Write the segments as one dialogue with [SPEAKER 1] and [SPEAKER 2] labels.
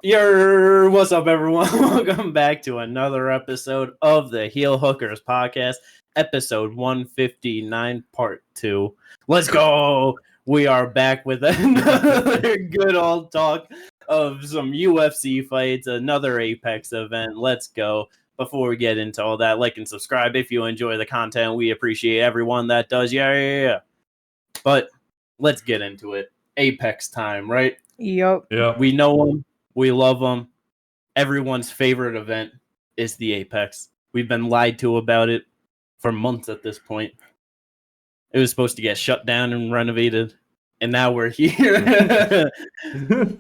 [SPEAKER 1] What's up, everyone? Welcome back to another episode of the Heel Hookers podcast, episode 159, part 2. Let's go! We are back with another good old talk of some UFC fights, another Apex event. Let's go. Before we get into all that, like and subscribe if you enjoy the content. We appreciate everyone that does. Yeah. But let's get into it. Apex time, right?
[SPEAKER 2] Yep.
[SPEAKER 1] We know them. We love them. Everyone's favorite event is the Apex. We've been lied to about it for months at this point. It was supposed to get shut down and renovated, and now we're here.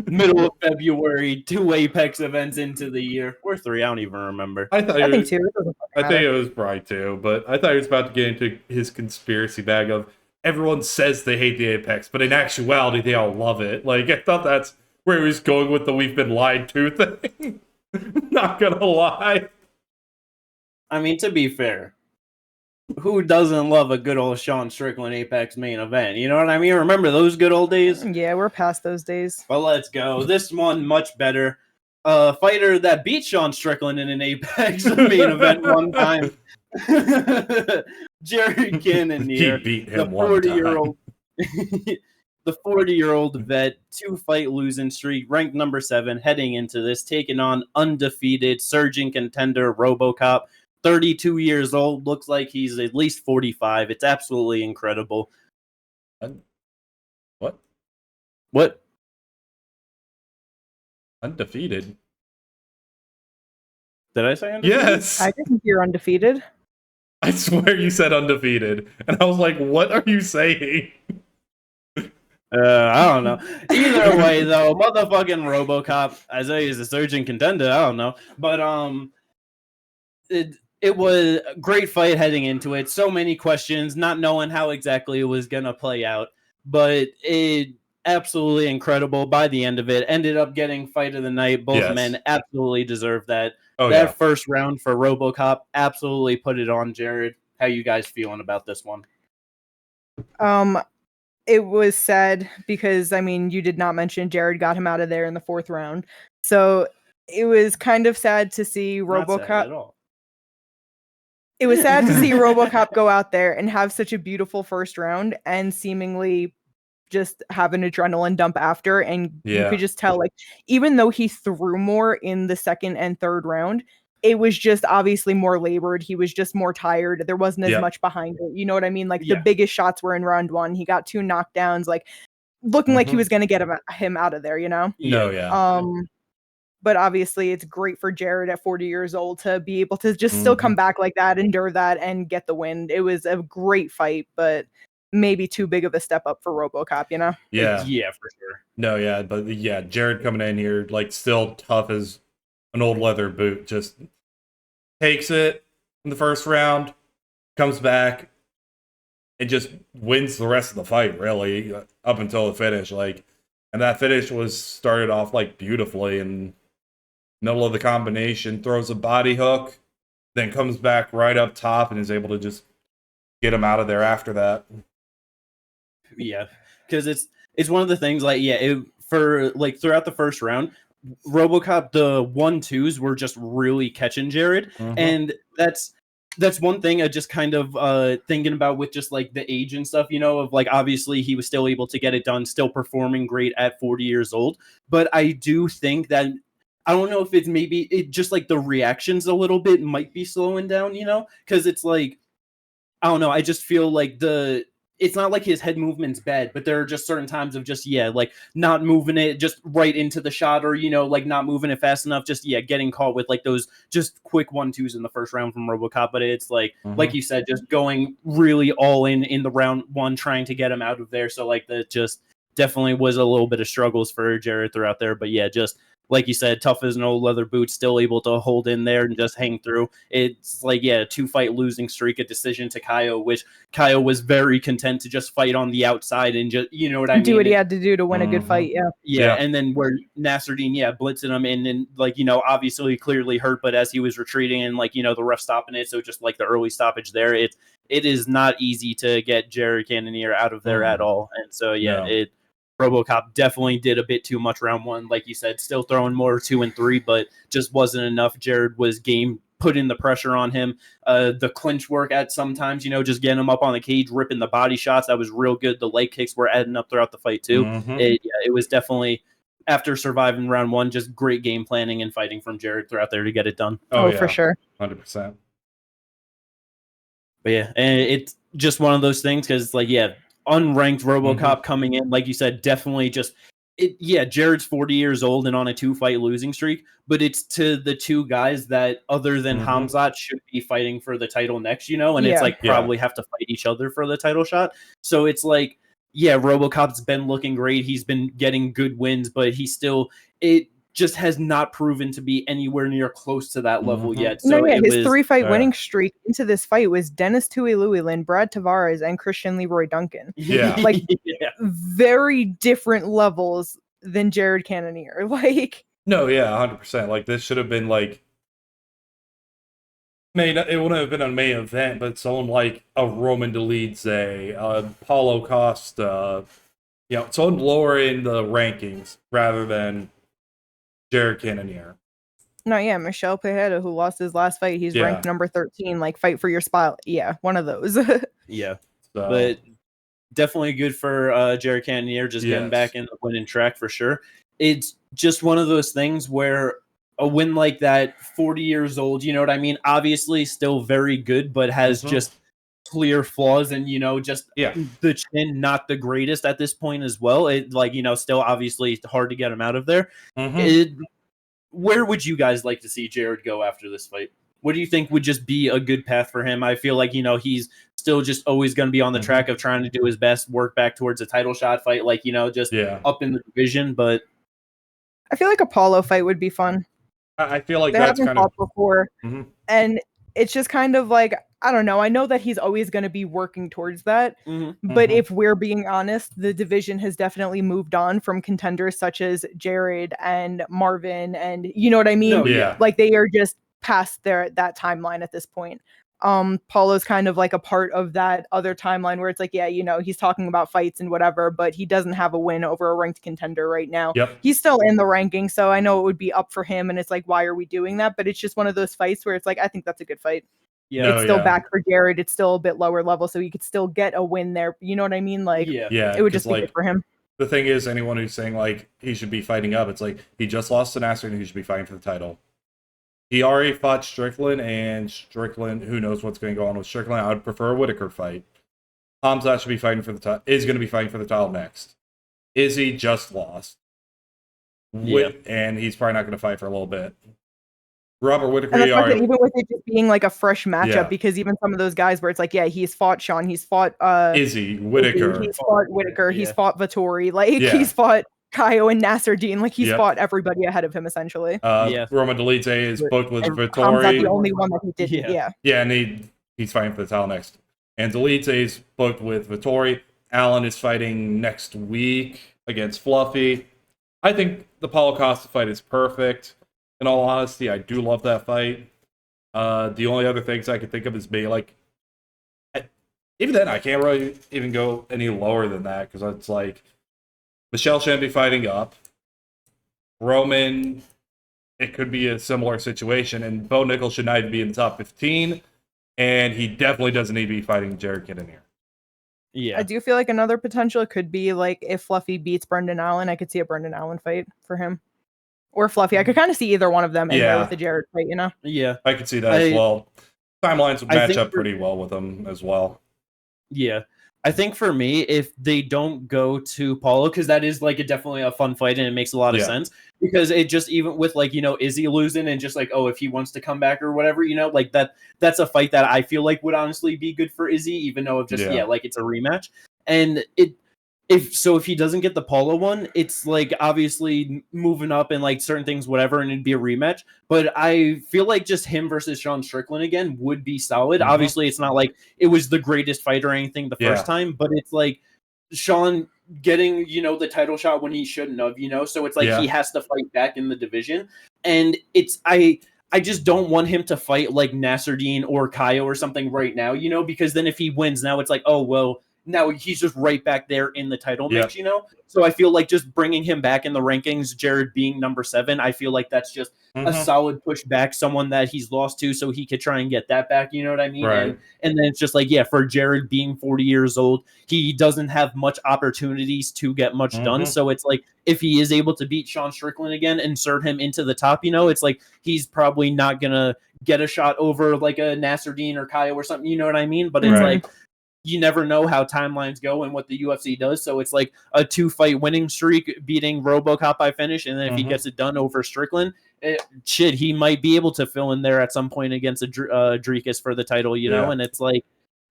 [SPEAKER 1] Middle of February, 2 Apex events into the year. Or 3, I don't even remember.
[SPEAKER 2] I think 2.
[SPEAKER 3] I think it was probably 2, but I thought he was about to get into his conspiracy bag of everyone says they hate the Apex, but in actuality, they all love it. Like, I thought that's where he was going with the we've been lied to thing. Not gonna lie.
[SPEAKER 1] I mean, to be fair, who doesn't love a good old Sean Strickland Apex main event? You know what I mean? Remember those good old days?
[SPEAKER 2] Yeah, we're past those days.
[SPEAKER 1] But let's go. This one, much better. A fighter that beat Sean Strickland in an Apex main event one time. Jared Cannonier.
[SPEAKER 3] He beat him one time.
[SPEAKER 1] The 40-year-old vet, 2-fight losing streak, ranked number 7, heading into this, taking on undefeated surging contender Robocop. 32 years old, looks like he's at least 45. It's absolutely incredible. What?
[SPEAKER 3] Undefeated?
[SPEAKER 1] Did I say undefeated?
[SPEAKER 3] Yes!
[SPEAKER 2] I think you're undefeated.
[SPEAKER 3] I swear you said undefeated. And I was like, what are you saying?
[SPEAKER 1] I don't know. Either way, though, motherfucking Robocop, I say he's a surging contender. I don't know, but it was a great fight heading into it. So many questions, not knowing how exactly it was gonna play out, but it absolutely incredible. By the end of it, ended up getting fight of the night. Both men absolutely deserve that. First round for Robocop absolutely put it on. Jared, how you guys feeling about this one?
[SPEAKER 2] It was sad because, I mean, you did not mention Jared got him out of there in the 4th round. So it was kind of sad to see Robocop.
[SPEAKER 1] Not sad at all.
[SPEAKER 2] It was sad to see Robocop go out there and have such a beautiful first round and seemingly just have an adrenaline dump after. And you could just tell, like, even though he threw more in the 2nd and 3rd round, it was just obviously more labored. He was just more tired. There wasn't as much behind it. You know what I mean? Like, the biggest shots were in round 1. He got 2 knockdowns, like, looking like he was going to get him out of there, you know? But obviously, it's great for Jared at 40 years old to be able to just still come back like that, endure that, and get the win. It was a great fight, but maybe too big of a step up for Robocop, you know?
[SPEAKER 1] Yeah, for sure.
[SPEAKER 3] No, but Jared coming in here, like, still tough as an old leather boot, just takes it in the first round, comes back, and just wins the rest of the fight, really, up until the finish. Like, and that finish was started off, like, beautifully in middle of the combination, throws a body hook, then comes back right up top and is able to just get him out of there after that.
[SPEAKER 1] Yeah, because it's one of the things, like, throughout the first round, Robocop, the 1-2s were just really catching Jared, and that's one thing I just kind of thinking about with just like the age and stuff, you know, of like obviously he was still able to get it done, still performing great at 40 years old, but I do think that I don't know if it's maybe it just like the reactions a little bit might be slowing down, you know, because it's like I don't know, I just feel like it's not like his head movement's bad, but there are just certain times of just, like not moving it just right into the shot or, you know, like not moving it fast enough, just, getting caught with like those just quick 1-2s in the first round from Robocop. But it's like you said, just going really all in the round 1, trying to get him out of there. So like that just definitely was a little bit of struggles for Jared throughout there. But just like you said, tough as an old leather boot, still able to hold in there and just hang through. It's like, a 2-fight losing streak, a decision to Khaos, which Khaos was very content to just fight on the outside and just, you know what I mean?
[SPEAKER 2] Do what he had to do to win a good fight,
[SPEAKER 1] Yeah, and then where Nasruddin, blitzing him and like, you know, obviously clearly hurt, but as he was retreating and like, you know, the ref stopping it, so just like the early stoppage there, it is not easy to get Jared Cannonier out of there at all. And so, Robocop definitely did a bit too much round 1, like you said, still throwing more 2 and 3, but just wasn't enough. Jared was putting the pressure on him. The clinch work at sometimes, just getting him up on the cage, ripping the body shots. That was real good. The leg kicks were adding up throughout the fight too. It was definitely, after surviving round 1, just great game planning and fighting from Jared throughout there to get it done.
[SPEAKER 2] Oh yeah, for sure.
[SPEAKER 3] 100%.
[SPEAKER 1] But yeah, and it's just one of those things because, unranked Robocop coming in, like you said, definitely Jared's 40 years old and on a 2-fight losing streak, but it's to the 2 guys that, other than Khamzat, should be fighting for the title next, and it's probably have to fight each other for the title shot. So it's Robocop's been looking great. He's been getting good wins, but it just has not proven to be anywhere near close to that level yet. So
[SPEAKER 2] his 3-fight winning streak into this fight was Dennis Tuilui-Lin, Brad Tavares, and Christian Leroy Duncan.
[SPEAKER 3] Yeah.
[SPEAKER 2] Very different levels than Jared Cannonier.
[SPEAKER 3] No, yeah, 100%. This should have been it wouldn't have been a main event, but someone like a Roman Dolidze, Paulo Costa, someone lower in the rankings rather than Jared Cannonier.
[SPEAKER 2] No, yeah, Michel Pereira, who lost his last fight, he's ranked number 13. Fight for your spot. Yeah, one of those.
[SPEAKER 1] Yeah, but definitely good for Jared Cannonier, just getting back in the winning track for sure. It's just one of those things where a win like that, 40 years old, you know what I mean? Obviously, still very good, but has just clear flaws, and the chin not the greatest at this point as well. It still obviously hard to get him out of there. Where would you guys like to see Jared go after this fight? What do you think would just be a good path for him? I feel like he's still just always going to be on the track of trying to do his best, work back towards a title shot fight, up in the division. But
[SPEAKER 2] I feel like a Paulo fight would be fun.
[SPEAKER 3] I feel like
[SPEAKER 2] they
[SPEAKER 3] that's
[SPEAKER 2] haven't fought before, and it's just kind of I don't know. I know that he's always going to be working towards that. But if we're being honest, the division has definitely moved on from contenders such as Jared and Marvin. And you know what I mean?
[SPEAKER 3] Oh, yeah.
[SPEAKER 2] They are just past that timeline at this point. Paulo's kind of a part of that other timeline where it's he's talking about fights and whatever, but he doesn't have a win over a ranked contender right now. He's still in the ranking. So I know it would be up for him. And it's why are we doing that? But it's just one of those fights where it's I think that's a good fight. Yeah, it's still back for Jared. It's still a bit lower level, so he could still get a win there. You know what I mean? It would just be good for him.
[SPEAKER 3] The thing is, anyone who's saying he should be fighting up, it's he just lost to Nasser and he should be fighting for the title. He already fought Strickland, and Strickland, who knows what's going to go on with Strickland? I would prefer a Whitaker fight. Khamzat should be fighting for the title. Is going to be fighting for the title next. Izzy just lost, and he's probably not going to fight for a little bit. Robert Whitaker,
[SPEAKER 2] even with it just being a fresh matchup, because even some of those guys where it's he's fought Sean, he's fought
[SPEAKER 3] Izzy, Whitaker,
[SPEAKER 2] he's fought Whitaker, he's fought Vettori, he's fought Kaio and Nasser Dean, he's fought everybody ahead of him essentially.
[SPEAKER 3] Roman Dolidze is booked with Vettori.
[SPEAKER 2] Khamzat the only one that he didn't.
[SPEAKER 3] Yeah, and he's fighting for the title next. And Dolidze is booked with Vettori. Allen is fighting next week against Fluffy. I think the Paulo Costa fight is perfect. In all honesty, I do love that fight. The only other things I can think of is maybe even then I can't really even go any lower than that because it's Michelle shouldn't be fighting up. Roman, it could be a similar situation, and Bo Nickel should not even be in the top 15, and he definitely doesn't need to be fighting Jared Cannonier.
[SPEAKER 1] Yeah,
[SPEAKER 2] I do feel another potential could be if Fluffy beats Brendan Allen, I could see a Brendan Allen fight for him. Or Fluffy. I could kind of see either one of them in there with the Jared fight,
[SPEAKER 1] Yeah.
[SPEAKER 3] I could see that as well. Timelines would match up pretty well with them as well.
[SPEAKER 1] Yeah. I think for me, if they don't go to Paulo, because that is definitely a fun fight and it makes a lot of sense. Because it just, even with Izzy losing and just if he wants to come back or whatever, that's a fight that I feel would honestly be good for Izzy, even though it's a rematch. And if he doesn't get the Paulo one, it's obviously moving up and certain things, whatever, and it'd be a rematch. But I feel just him versus Sean Strickland again would be solid. Obviously, it's not it was the greatest fight or anything the first time, but it's Sean getting, the title shot when he shouldn't have, so it's he has to fight back in the division. And I just don't want him to fight Nasser Dean or Kaio or something right now, because then if he wins, now it's oh, well, now he's just right back there in the title mix, you know? So I feel like just bringing him back in the rankings, Jared being number 7, I feel like that's just a solid push back, someone that he's lost to, so he could try and get that back, you know what I mean?
[SPEAKER 3] Right.
[SPEAKER 1] And then it's just like, yeah, for Jared being 40 years old, he doesn't have much opportunities to get much done. So it's like, if he is able to beat Sean Strickland again, insert him into the top, you know, it's like he's probably not going to get a shot over like a Nasruddin or Kyle or something, you know what I mean? But it's like, you never know how timelines go and what the UFC does. So it's like a 2-fight winning streak, beating Robocop by finish, and then if he gets it done over Strickland, he might be able to fill in there at some point against a Rodrigues for the title, you know? And it's like,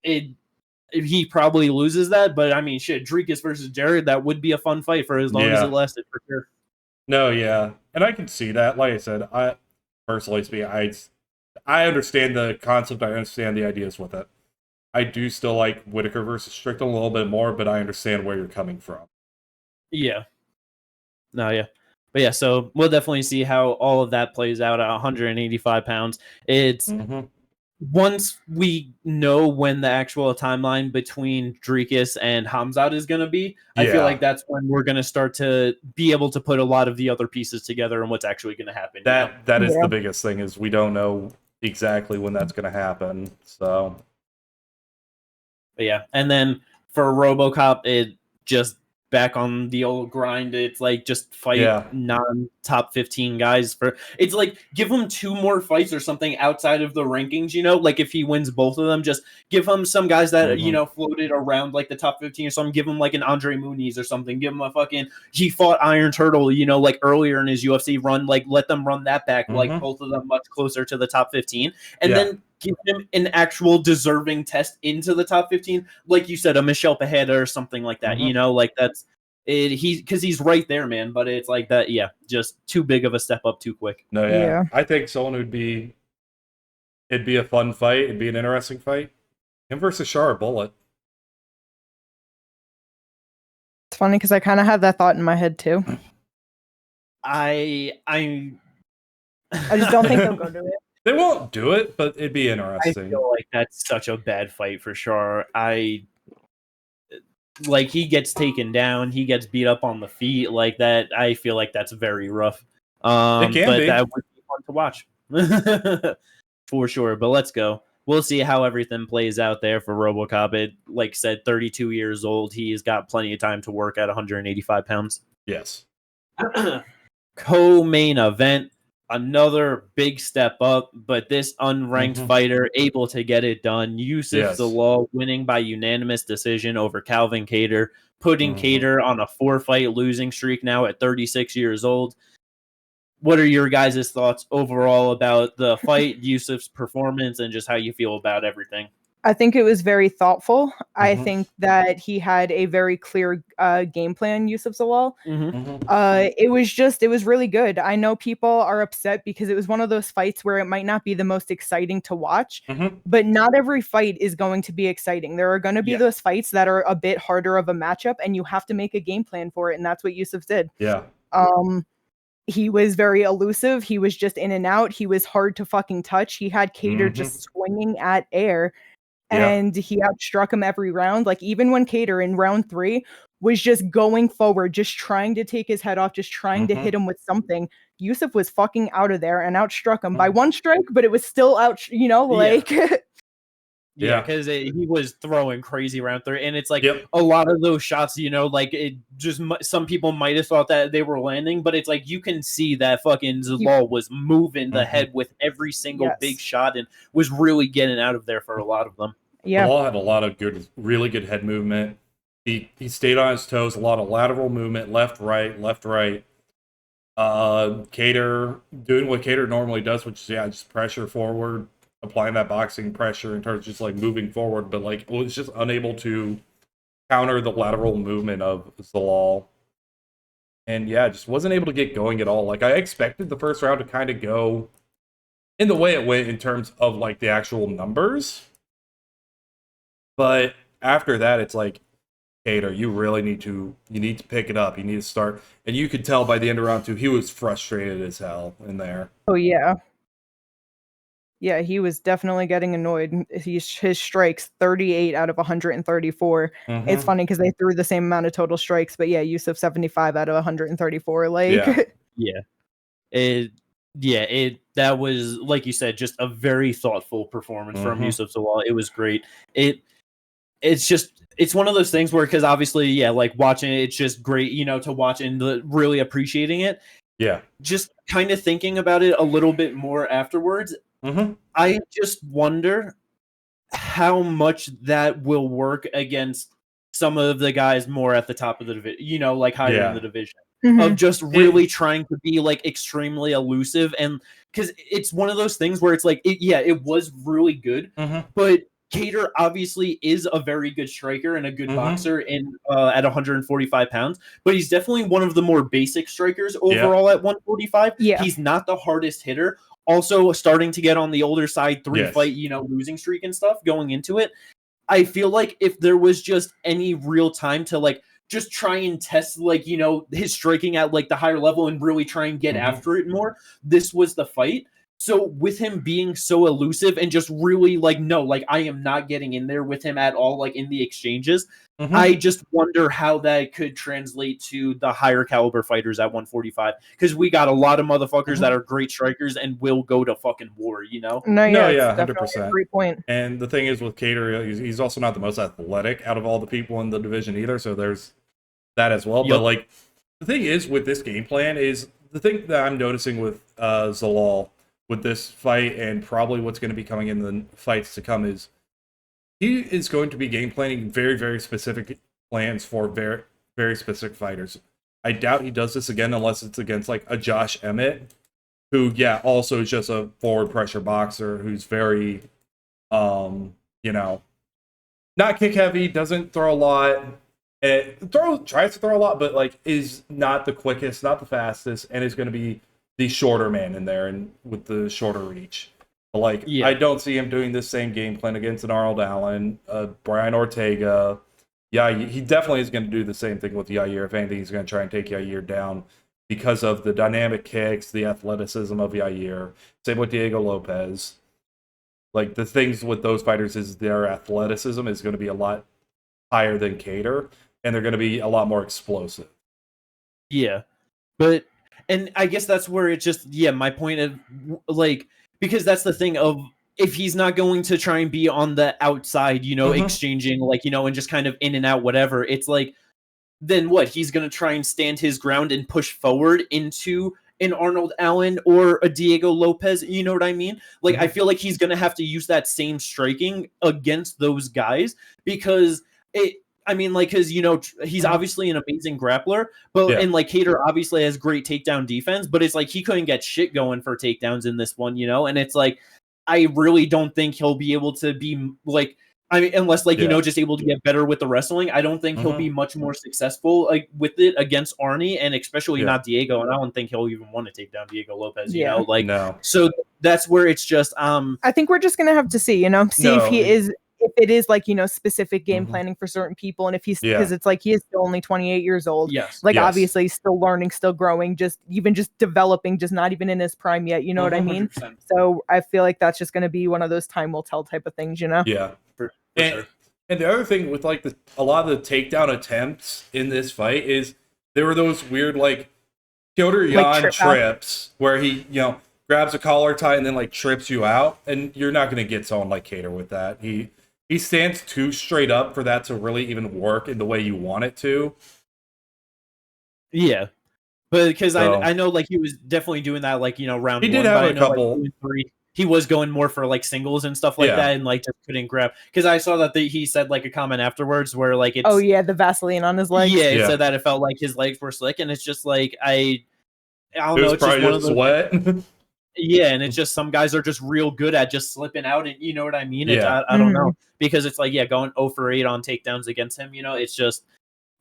[SPEAKER 1] he probably loses that, but I mean, Rodrigues versus Jared, that would be a fun fight for as long as it lasted, for sure.
[SPEAKER 3] No, yeah. And I can see that. Like I said, I personally speaking, I understand the concept, I understand the ideas with it. I do still like Whitaker versus Strickland a little bit more, but I understand where you're coming from.
[SPEAKER 1] Yeah. No, yeah. But yeah, so we'll definitely see how all of that plays out at 185 pounds. It's once we know when the actual timeline between Rodrigues and Khamzat is going to be, I feel like that's when we're going to start to be able to put a lot of the other pieces together and what's actually going to happen.
[SPEAKER 3] That is the biggest thing, is we don't know exactly when that's going to happen. So...
[SPEAKER 1] But yeah, and then for Robocop, it just back on the old grind. It's like just fight non-top 15 guys. It's like give him 2 more fights or something outside of the rankings, you know? Like if he wins both of them, just give him some guys that, you know, floated around like the top 15 or something. Give him like an Andre Muniz or something. Give him a fucking, he fought Iron Turtle, you know, like earlier in his UFC run. Like let them run that back, like both of them much closer to the top 15. And then give him an actual deserving test into the top 15, like you said, a Michel Pereira or something like that. You know, like that's it. Because he's right there, man. But it's like that, just too big of a step up too quick.
[SPEAKER 3] No, I think someone it'd be a fun fight. It'd be an interesting fight. Him versus Shar Bullet.
[SPEAKER 2] It's funny because I kind of had that thought in my head too.
[SPEAKER 1] I
[SPEAKER 2] just don't think they'll go to it.
[SPEAKER 3] They won't do it, but it'd be interesting.
[SPEAKER 1] I feel like that's such a bad fight for sure. Like he gets taken down, he gets beat up on the feet like that. I feel like that's very rough. It can be. That would be fun to watch for sure. But let's go. We'll see how everything plays out there for Robocop. It, like said, 32 years old. He's got plenty of time to work at 185 pounds.
[SPEAKER 3] Yes.
[SPEAKER 1] Co-main event. Another big step up, but this unranked fighter able to get it done. Youseff Zalal winning by unanimous decision over Calvin Kattar, putting Kattar on a 4-fight losing streak now at 36 years old. What are your guys' thoughts overall about the fight, Yousseff's performance, and just how you feel about everything?
[SPEAKER 2] I think it was very thoughtful. I think that he had a very clear game plan, Youseff Zalal. It was really good. I know people are upset because it was one of those fights where it might not be the most exciting to watch, but not every fight is going to be exciting. There are going to be those fights that are a bit harder of a matchup, and you have to make a game plan for it, and that's what Youseff did. He was very elusive. He was just in and out. He was hard to fucking touch. He had Kattar just swinging at air. And he outstruck him every round. Like even when Kattar in round 3 was just going forward, just trying to take his head off, just trying to hit him with something, Youseff was fucking out of there and outstruck him by 1 strike, but it was still out, you know, like...
[SPEAKER 1] because he was throwing crazy round 3, and it's like a lot of those shots, you know, like it just some people might have thought that they were landing, but it's like you can see that fucking Zalal was moving the head with every single big shot and was really getting out of there for a lot of them.
[SPEAKER 3] Zalal had a lot of really good head movement. He stayed on his toes, a lot of lateral movement, left, right. Kattar doing what Kattar normally does, which is just pressure forward, applying that boxing pressure in terms of just like moving forward, but like was just unable to counter the lateral movement of Zalal. And just wasn't able to get going at all. Like I expected the first round to kind of go in the way it went in terms of like the actual numbers. But after that, it's like, Kattar, you really need to pick it up. You need to start. And you could tell by the end of round 2, he was frustrated as hell in there.
[SPEAKER 2] Oh, yeah. Yeah, he was definitely getting annoyed. His strikes 38 out of 134. It's funny because they threw the same amount of total strikes, but yeah, Youseff 75 out of 134. Like,
[SPEAKER 1] That was, like you said, just a very thoughtful performance from Youseff Zalal. It was great. It's one of those things where, because obviously, like watching it, it's just great, to watch and really appreciating it.
[SPEAKER 3] Yeah.
[SPEAKER 1] Just kind of thinking about it a little bit more afterwards. I just wonder how much that will work against some of the guys more at the top of the division, like higher in the division. Of just really trying to be like extremely elusive, and because it's one of those things where it's like it was really good, but Kattar obviously is a very good striker and a good boxer at 145 pounds, but he's definitely one of the more basic strikers overall at 145. He's not the hardest hitter. Also starting to get on the older side, 3-fight, losing streak and stuff going into it. I feel like if there was just any real time to like just try and test like, his striking at like the higher level and really try and get after it more, this was the fight. So with him being so elusive and just really like, no, like I am not getting in there with him at all, like in the exchanges. I just wonder how that could translate to the higher caliber fighters at 145, because we got a lot of motherfuckers that are great strikers and will go to fucking war,
[SPEAKER 2] No, yeah,
[SPEAKER 3] 100%.
[SPEAKER 2] Great point.
[SPEAKER 3] And the thing is with Kattar, he's also not the most athletic out of all the people in the division either, so there's that as well. But like the thing is with this game plan is the thing that I'm noticing with Zalal with this fight, and probably what's going to be coming in the fights to come, is he is going to be game planning very, very specific plans for very, very specific fighters. I doubt he does this again unless it's against like a Josh Emmett, who, also is just a forward pressure boxer who's very, not kick heavy, doesn't throw a lot, tries to throw a lot, but like is not the quickest, not the fastest, and is going to be the shorter man in there and with the shorter reach. Like, I don't see him doing this same game plan against an Arnold Allen, Brian Ortega. Yeah, he definitely is going to do the same thing with Yair. If anything, he's going to try and take Yair down because of the dynamic kicks, the athleticism of Yair. Same with Diego Lopez. Like, the things with those fighters is their athleticism is going to be a lot higher than Kattar, and they're going to be a lot more explosive.
[SPEAKER 1] Yeah, but... And I guess that's where it just, my point of, like, because that's the thing of, if he's not going to try and be on the outside, exchanging, like, and just kind of in and out, whatever, it's like, then what? He's going to try and stand his ground and push forward into an Arnold Allen or a Diego Lopez, you know what I mean? Like, I feel like he's going to have to use that same striking against those guys, because because he's obviously an amazing grappler, but and like Kattar obviously has great takedown defense, but it's like he couldn't get shit going for takedowns in this one, and it's like I really don't think he'll be able to be like, unless like just able to get better with the wrestling. I don't think he'll be much more successful like with it against Arnie, and especially not Diego, and I don't think he'll even want to take down Diego Lopez. So that's where it's just
[SPEAKER 2] I think we're just gonna have to see, if he is. If it is like, specific game planning for certain people, and if he's, because it's like he is still only 28 years old. Obviously still learning, still growing, just developing, just not even in his prime yet. You know what I mean? So I feel like that's just going to be one of those time will tell type of things,
[SPEAKER 3] Yeah. For sure. And the other thing with like a lot of the takedown attempts in this fight is there were those weird like Petr Yan trips where he, grabs a collar tie and then like trips you out, and you're not going to get someone like Kattar with that. He stands too straight up for that to really even work in the way you want it to.
[SPEAKER 1] Yeah. But because I know like he was definitely doing that like, round
[SPEAKER 3] he
[SPEAKER 1] one.
[SPEAKER 3] Did have a couple.
[SPEAKER 1] Like, 3, he was going more for like singles and stuff like that, and like just couldn't grab. Because I saw that he said like a comment afterwards where like it's...
[SPEAKER 2] Oh yeah, the Vaseline on his legs.
[SPEAKER 1] Yeah, it said that it felt like his legs were slick, and it's just like I don't know.
[SPEAKER 3] It's just one of those
[SPEAKER 1] sweat. Yeah, and it's just some guys are just real good at just slipping out, and you know what I mean? I don't know, because it's like going 0 for 8 on takedowns against him, it's just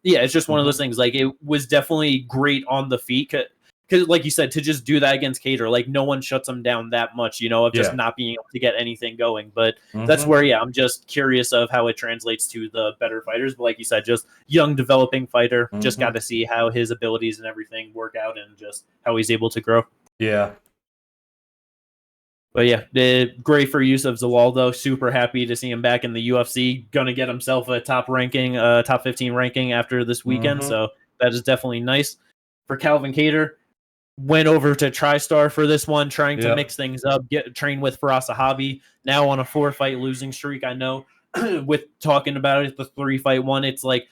[SPEAKER 1] it's just one of those things. Like, it was definitely great on the feet, because like you said, to just do that against Kattar, like no one shuts him down that much, of just not being able to get anything going. But that's where I'm just curious of how it translates to the better fighters. But like you said, just young developing fighter, just got to see how his abilities and everything work out, and just how he's able to grow.
[SPEAKER 3] Yeah.
[SPEAKER 1] But yeah, great for Youseff Zalal though. Super happy to see him back in the UFC. Gonna get himself a top 15 ranking after this weekend. So that is definitely nice. For Calvin Kattar, went over to TriStar for this one, trying to mix things up, train with Firas Zahabi. Now on a 4-fight losing streak. I know with talking about it, the 3-fight one, it's like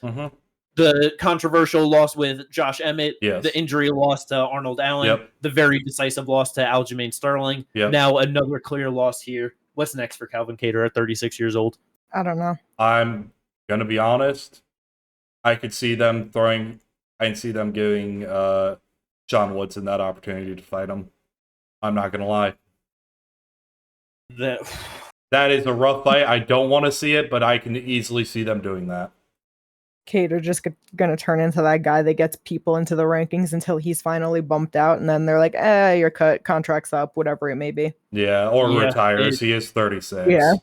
[SPEAKER 1] the controversial loss with Josh Emmett, the injury loss to Arnold Allen, the very decisive loss to Aljamain Sterling. Now another clear loss here. What's next for Calvin Kattar at 36 years old?
[SPEAKER 2] I don't know.
[SPEAKER 3] I'm going to be honest. I could see them giving John Woodson that opportunity to fight him. I'm not going to lie. That is a rough fight. I don't want to see it, but I can easily see them doing that.
[SPEAKER 2] Kattar just going to turn into that guy that gets people into the rankings until he's finally bumped out, and then they're like, your contract's up, whatever it may be.
[SPEAKER 3] Yeah, or retires. He is 36.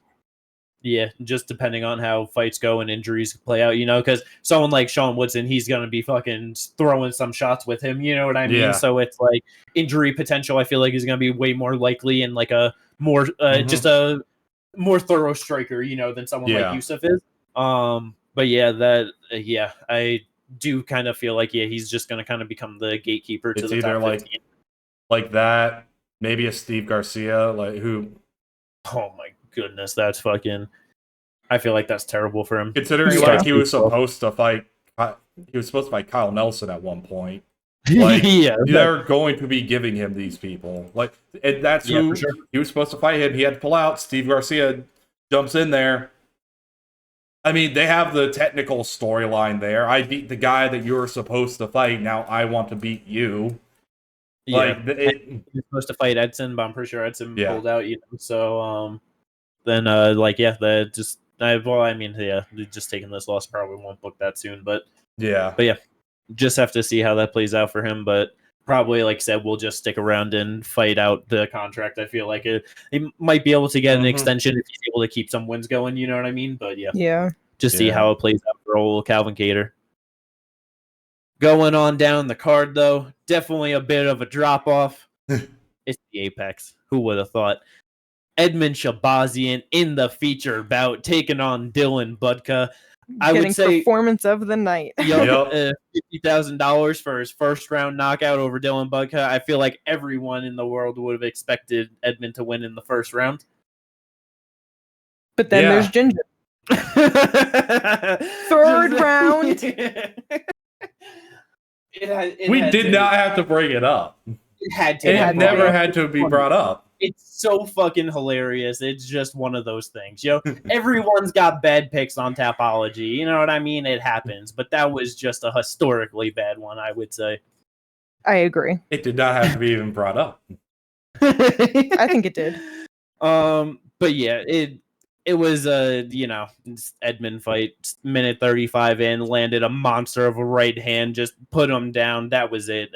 [SPEAKER 1] Yeah, just depending on how fights go and injuries play out, because someone like Sean Woodson, he's going to be fucking throwing some shots with him, you know what I mean? So it's like injury potential, I feel like, is going to be way more likely and like a more, just a more thorough striker, than someone like Youseff is. But I do kind of feel like, he's just going to kind of become the gatekeeper to the top 15.
[SPEAKER 3] Like that, maybe a Steve Garcia, who...
[SPEAKER 1] Oh my goodness, that's fucking... I feel like that's terrible for him.
[SPEAKER 3] Considering he was supposed to fight Kyle Nelson at one point. They're going to be giving him these people. And that's who he was supposed to fight him. He had to pull out. Steve Garcia jumps in there. I mean, they have the technical storyline there. I beat the guy that you were supposed to fight. Now I want to beat you.
[SPEAKER 1] Yeah, he was supposed to fight Edson, but I'm pretty sure Edson pulled out. So just taking this loss probably won't book that soon. But just have to see how that plays out for him. But probably, like I said, we'll just stick around and fight out the contract. I feel like he might be able to get an extension if he's able to keep some wins going. You know what I mean? But just see how it plays out for old Calvin Kattar. Going on down the card, though, definitely a bit of a drop off. It's the Apex. Who would have thought? Edmen Shahbazyan in the feature bout, taking on Dylan Budka. I would say
[SPEAKER 2] performance of the night.
[SPEAKER 1] $50,000 for his first round knockout over Dylan Budka. I feel like everyone in the world would have expected Edmen to win in the first round.
[SPEAKER 2] But then there's Ginger. Third round.
[SPEAKER 3] We did not have to bring it up. It never had to be brought up.
[SPEAKER 1] It's so fucking hilarious. It's just one of those things. Everyone's got bad picks on Tapology. You know what I mean? It happens. But that was just a historically bad one, I would say.
[SPEAKER 2] I agree.
[SPEAKER 3] It did not have to be even brought up.
[SPEAKER 2] I think it did.
[SPEAKER 1] But yeah, it was Edmen fight, minute 35 in, landed a monster of a right hand, just put him down. That was it.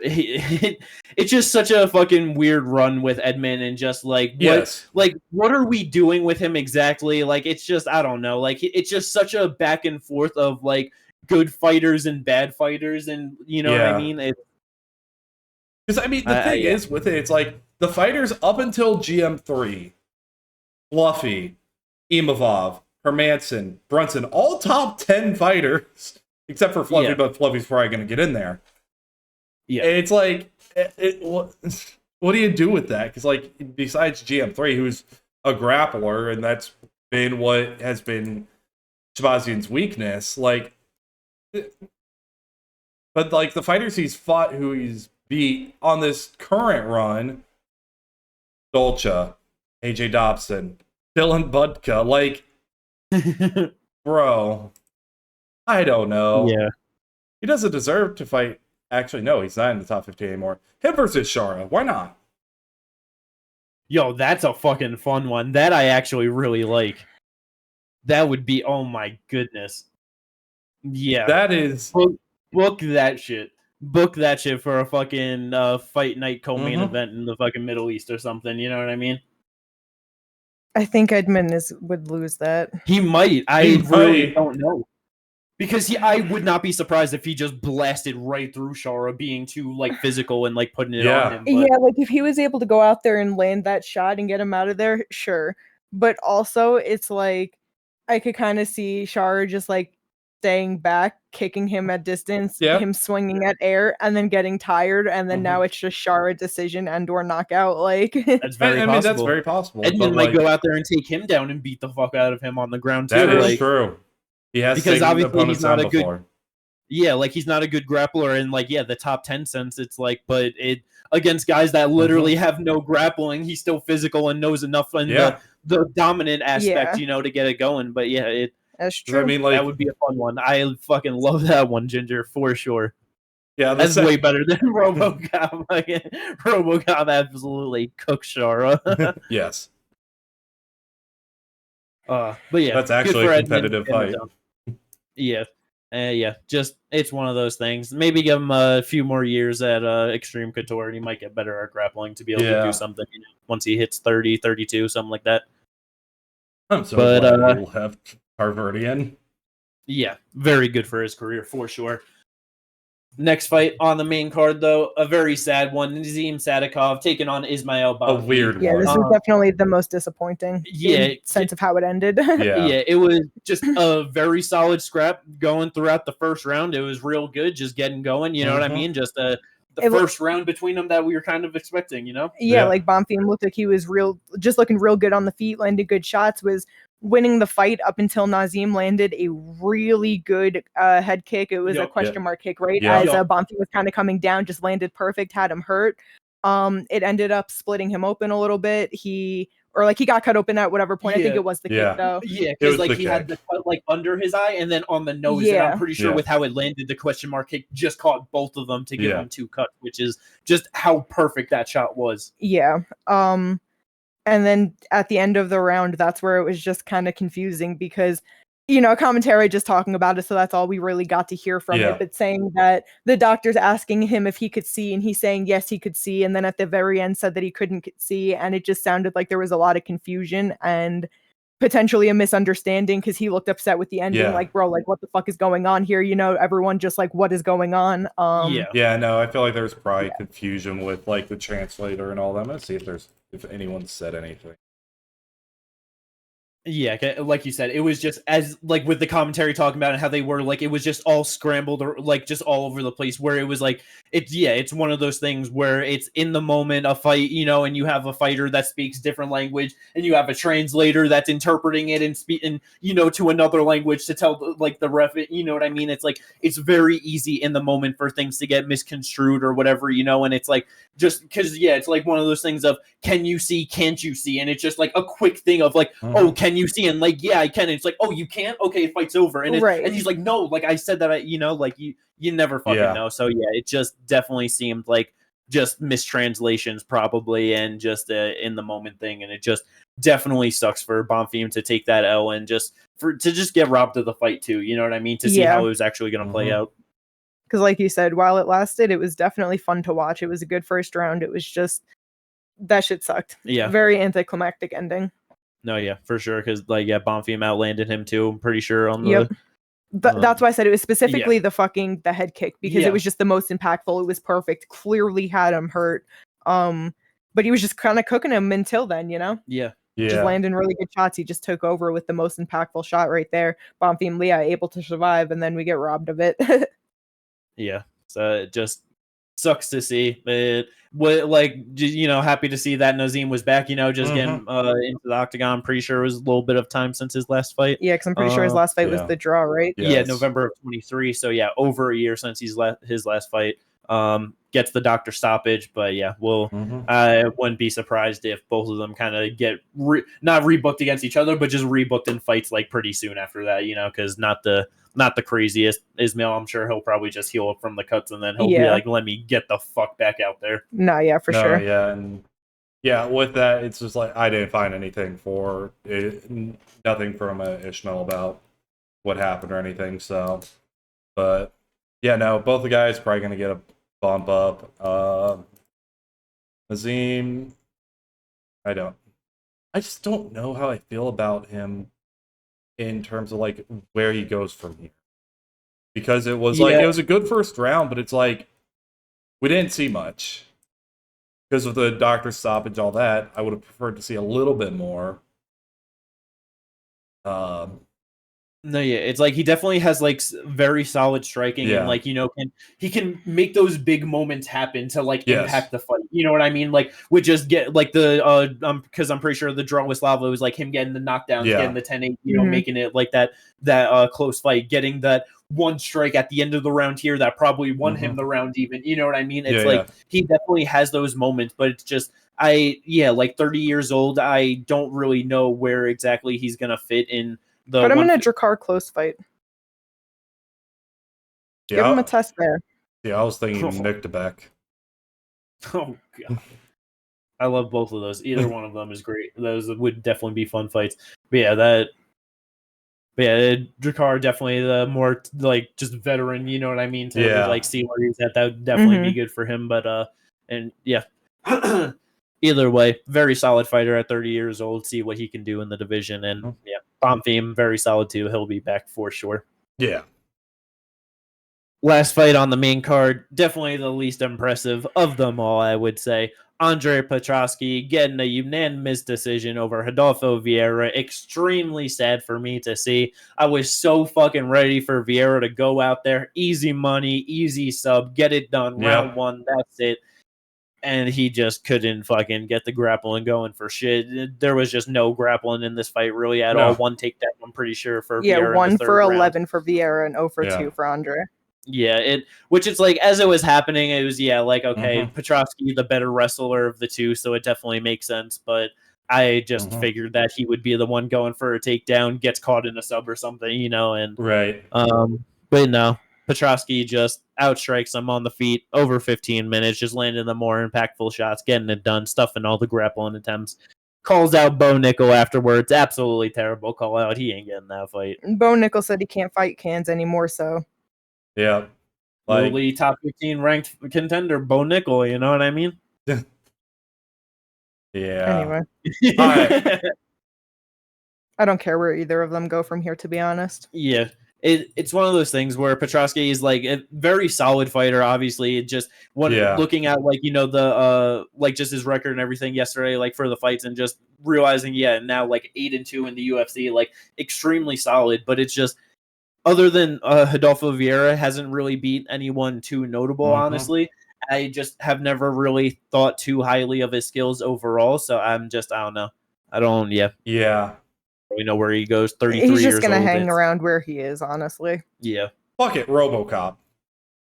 [SPEAKER 1] It's just such a fucking weird run with Edmen, and just what are we doing with him exactly? It's just, I don't know. It's just such a back and forth of good fighters and bad fighters, and what I mean?
[SPEAKER 3] Because the thing is with it, it's the fighters up until GM3, Fluffy, Imavov, Hermanson, Brunson, all top 10 fighters, except for Fluffy, but Fluffy's probably going to get in there. Yeah, it's what do you do with that? Because besides GM3, who's a grappler, and that's been what has been Shahbazyan's weakness, but the fighters he's fought, who he's beat on this current run, Dolce, AJ Dobson, Dylan Budka, bro, I don't know.
[SPEAKER 1] Yeah,
[SPEAKER 3] he doesn't deserve to fight. Actually, no, he's not in the top 15 anymore. Him versus Shara, why not?
[SPEAKER 1] Yo, that's a fucking fun one. That I actually really like. That would be, oh my goodness. Yeah.
[SPEAKER 3] That is...
[SPEAKER 1] Book that shit. Book that shit for a fucking fight night co-main event in the fucking Middle East or something, you know what I mean?
[SPEAKER 2] I think Edmen would lose that.
[SPEAKER 1] He might. I really don't know. Because I would not be surprised if he just blasted right through Shara, being too like physical and like putting it on him. But...
[SPEAKER 2] Yeah, like if he was able to go out there and land that shot and get him out of there, sure. But also, it's like I could kind of see Shara just like staying back, kicking him at distance, him swinging at air, and then getting tired, and then now it's just Shara decision and/or knockout. Like
[SPEAKER 1] that's very possible.
[SPEAKER 3] I mean, that's very possible.
[SPEAKER 1] Edmen might go out there and take him down and beat the fuck out of him on the ground too.
[SPEAKER 3] That is true. He has
[SPEAKER 1] because obviously he's not a good.
[SPEAKER 3] Before.
[SPEAKER 1] Yeah, like he's not a good grappler, and like the top 10 sense, it's like, but it against guys that literally have no grappling, he's still physical and knows enough in the dominant aspect, to get it going. But
[SPEAKER 2] that's true.
[SPEAKER 3] I mean, like,
[SPEAKER 1] that would be a fun one. I fucking love that one, Ginger, for sure.
[SPEAKER 3] Yeah,
[SPEAKER 1] that's way better than Robocop. Robocop absolutely cooks Shara.
[SPEAKER 3] Yes.
[SPEAKER 1] But yeah,
[SPEAKER 3] that's actually a competitive fight.
[SPEAKER 1] Just it's one of those things. Maybe give him a few more years at Extreme Couture, and he might get better at grappling to be able to do something once he hits 30, 32, something like that.
[SPEAKER 3] I'm so glad he left Harvardian.
[SPEAKER 1] Yeah, very good for his career, for sure. Next fight on the main card, though, a very sad one. Nazim Sadykhov taking on Ismael.
[SPEAKER 3] A weird one.
[SPEAKER 2] Yeah, this is definitely the most disappointing. Sense of how it ended.
[SPEAKER 1] It was just a very solid scrap going throughout the first round. It was real good, just getting going. You know what I mean? Just the first round between them that we were kind of expecting.
[SPEAKER 2] Yeah, like Bonfim looked like he was just looking real good on the feet, landed good shots, was winning the fight up until Nazim landed a really good head kick. It was a question mark kick, right? As Bonfim was kind of coming down, just landed perfect, had him hurt. It ended up splitting him open a little bit. He got cut open at whatever point. I think it was the kick, though.
[SPEAKER 1] Yeah, because like he had the cut like under his eye and then on the nose. And I'm pretty sure with how it landed, the question mark kick just caught both of them to give them 2 cuts, which is just how perfect that shot was.
[SPEAKER 2] Yeah. And then at the end of the round, that's where it was just kind of confusing because, commentary just talking about it. So that's all we really got to hear from it. But saying that the doctor's asking him if he could see and he's saying, yes, he could see. And then at the very end said that he couldn't see. And it just sounded like there was a lot of confusion and potentially a misunderstanding because he looked upset with the ending. Like, bro, like what the fuck is going on here? Everyone just like, what is going on?
[SPEAKER 3] No, I feel like there's probably confusion with like the translator and all that. Let's see if anyone said anything.
[SPEAKER 1] Yeah, like you said, it was just as like with the commentary talking about it, how they were like it was just all scrambled or like just all over the place. Where it was like it's one of those things where it's in the moment a fight, and you have a fighter that speaks different language, and you have a translator that's interpreting it and speaking, to another language to tell like the ref. You know what I mean? It's like it's very easy in the moment for things to get misconstrued or whatever, and it's like just because it's like one of those things of can you see, can't you see, and it's just like a quick thing of like oh can you see, and like I can, and it's like oh you can't, okay, fight's over, and and he's like no, like I said that like you never fucking know. So it just definitely seemed like just mistranslations probably and just in the moment thing, and it just definitely sucks for Bonfim to take that L and just get robbed of the fight too, you know what I mean, to see how it was actually going to play out.
[SPEAKER 2] Because like you said, while it lasted, it was definitely fun to watch. It was a good first round. It was just that shit sucked.
[SPEAKER 1] Yeah,
[SPEAKER 2] very anticlimactic ending.
[SPEAKER 1] No, for sure. Because Bonfim outlanded him too. I'm pretty sure on the.
[SPEAKER 2] That's why I said it was specifically the head kick because it was just the most impactful. It was perfect. Clearly had him hurt. But he was just kind of cooking him until then,
[SPEAKER 1] Yeah.
[SPEAKER 2] Just landing really good shots. He just took over with the most impactful shot right there. Bonfim Leah able to survive, and then we get robbed of it.
[SPEAKER 1] So it just sucks to see. But happy to see that Nazim was back. Just getting into the octagon. Pretty sure it was a little bit of time since his last fight.
[SPEAKER 2] Yeah, because I'm pretty sure his last fight was the draw, right?
[SPEAKER 1] Yeah, November of 23. So over a year since his last fight. Gets the doctor stoppage, but I wouldn't be surprised if both of them kind of get not rebooked against each other, but just rebooked in fights like pretty soon after that, because not the craziest Ismael. I'm sure he'll probably just heal up from the cuts and then he'll be like, let me get the fuck back out there.
[SPEAKER 2] Sure.
[SPEAKER 3] And with that, it's just like I didn't find anything nothing from Ismael about what happened or anything. So, but both the guys probably gonna get a bump up. Nazim, I just don't know how I feel about him in terms of like where he goes from here. because it was like it was a good first round, but it's like we didn't see much because of the doctor stoppage, all that. I would have preferred to see a little bit more.
[SPEAKER 1] No, yeah, it's like he definitely has like very solid striking, and like he can make those big moments happen to like impact the fight. You know what I mean? Like would just get like the because I'm pretty sure the draw with Slava was like him getting the knockdowns, getting the 10-8, making it like that close fight, getting that one strike at the end of the round here that probably won him the round even. You know what I mean? It's like he definitely has those moments, but it's just like 30 years old. I don't really know where exactly he's gonna fit in.
[SPEAKER 2] Put him in a Drakkar close fight.
[SPEAKER 3] Yeah,
[SPEAKER 2] give him a test there.
[SPEAKER 3] Yeah, I was thinking Nick DeBeck.
[SPEAKER 1] Oh god, I love both of those. Either one of them is great. Those would definitely be fun fights. But Drakkar definitely the more like just veteran. You know what I mean? To like see where he's at. That would definitely be good for him. But and yeah. Either way, very solid fighter at 30 years old. See what he can do in the division. And Bonfim, very solid too. He'll be back for sure.
[SPEAKER 3] Yeah.
[SPEAKER 1] Last fight on the main card, definitely the least impressive of them all, I would say. Andre Petroski getting a unanimous decision over Rodolfo Vieira. Extremely sad for me to see. I was so fucking ready for Vieira to go out there. Easy money, easy sub, get it done. Round one, that's it. And he just couldn't fucking get the grappling going for shit. There was just no grappling in this fight really at all. One takedown, I'm pretty sure, for Vieira.
[SPEAKER 2] 1 for 11 for Vieira and 0 for 2 for Andre.
[SPEAKER 1] Yeah, which it's like as it was happening, it was okay, Petroski the better wrestler of the two, so it definitely makes sense. But I just figured that he would be the one going for a takedown, gets caught in a sub or something, and but no. Petroski just outstrikes him on the feet over 15 minutes, just landing the more impactful shots, getting it done, stuffing all the grappling attempts. Calls out Bo Nickel afterwards. Absolutely terrible call out. He ain't getting that fight.
[SPEAKER 2] Bo Nickel said he can't fight cans anymore, so.
[SPEAKER 3] Yeah.
[SPEAKER 1] Literally top 15 ranked contender, Bo Nickel, you know what I mean?
[SPEAKER 2] Anyway.
[SPEAKER 3] All right.
[SPEAKER 2] I don't care where either of them go from here, to be honest.
[SPEAKER 1] Yeah. It's one of those things where Petroski is like a very solid fighter. Obviously, it just looking at the just his record and everything yesterday, like for the fights, and just realizing now like 8-2 in the UFC, like extremely solid. But it's just other than Rodolfo Vieira hasn't really beat anyone too notable. Honestly, I just have never really thought too highly of his skills overall. So I don't know. I don't. Yeah. We know where he goes. 33 years old.
[SPEAKER 2] He's just gonna hang around where he is, honestly.
[SPEAKER 1] Yeah.
[SPEAKER 3] Fuck it, Robocop.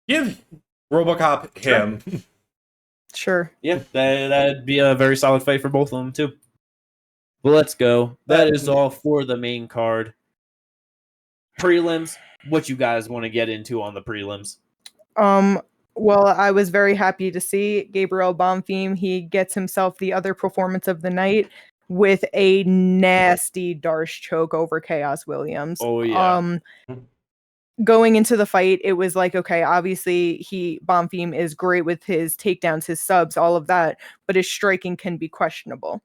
[SPEAKER 3] Give Robocop him.
[SPEAKER 2] Sure.
[SPEAKER 1] Yeah, that'd be a very solid fight for both of them too. But let's go. That is all for the main card. Prelims. What you guys want to get into on the prelims?
[SPEAKER 2] Well, I was very happy to see Gabriel Bonfim. He gets himself the other performance of the night with a nasty Darce choke over Khaos Williams.
[SPEAKER 1] Oh yeah.
[SPEAKER 2] Going into the fight, it was like, okay, obviously Bonfim is great with his takedowns, his subs, all of that, but his striking can be questionable.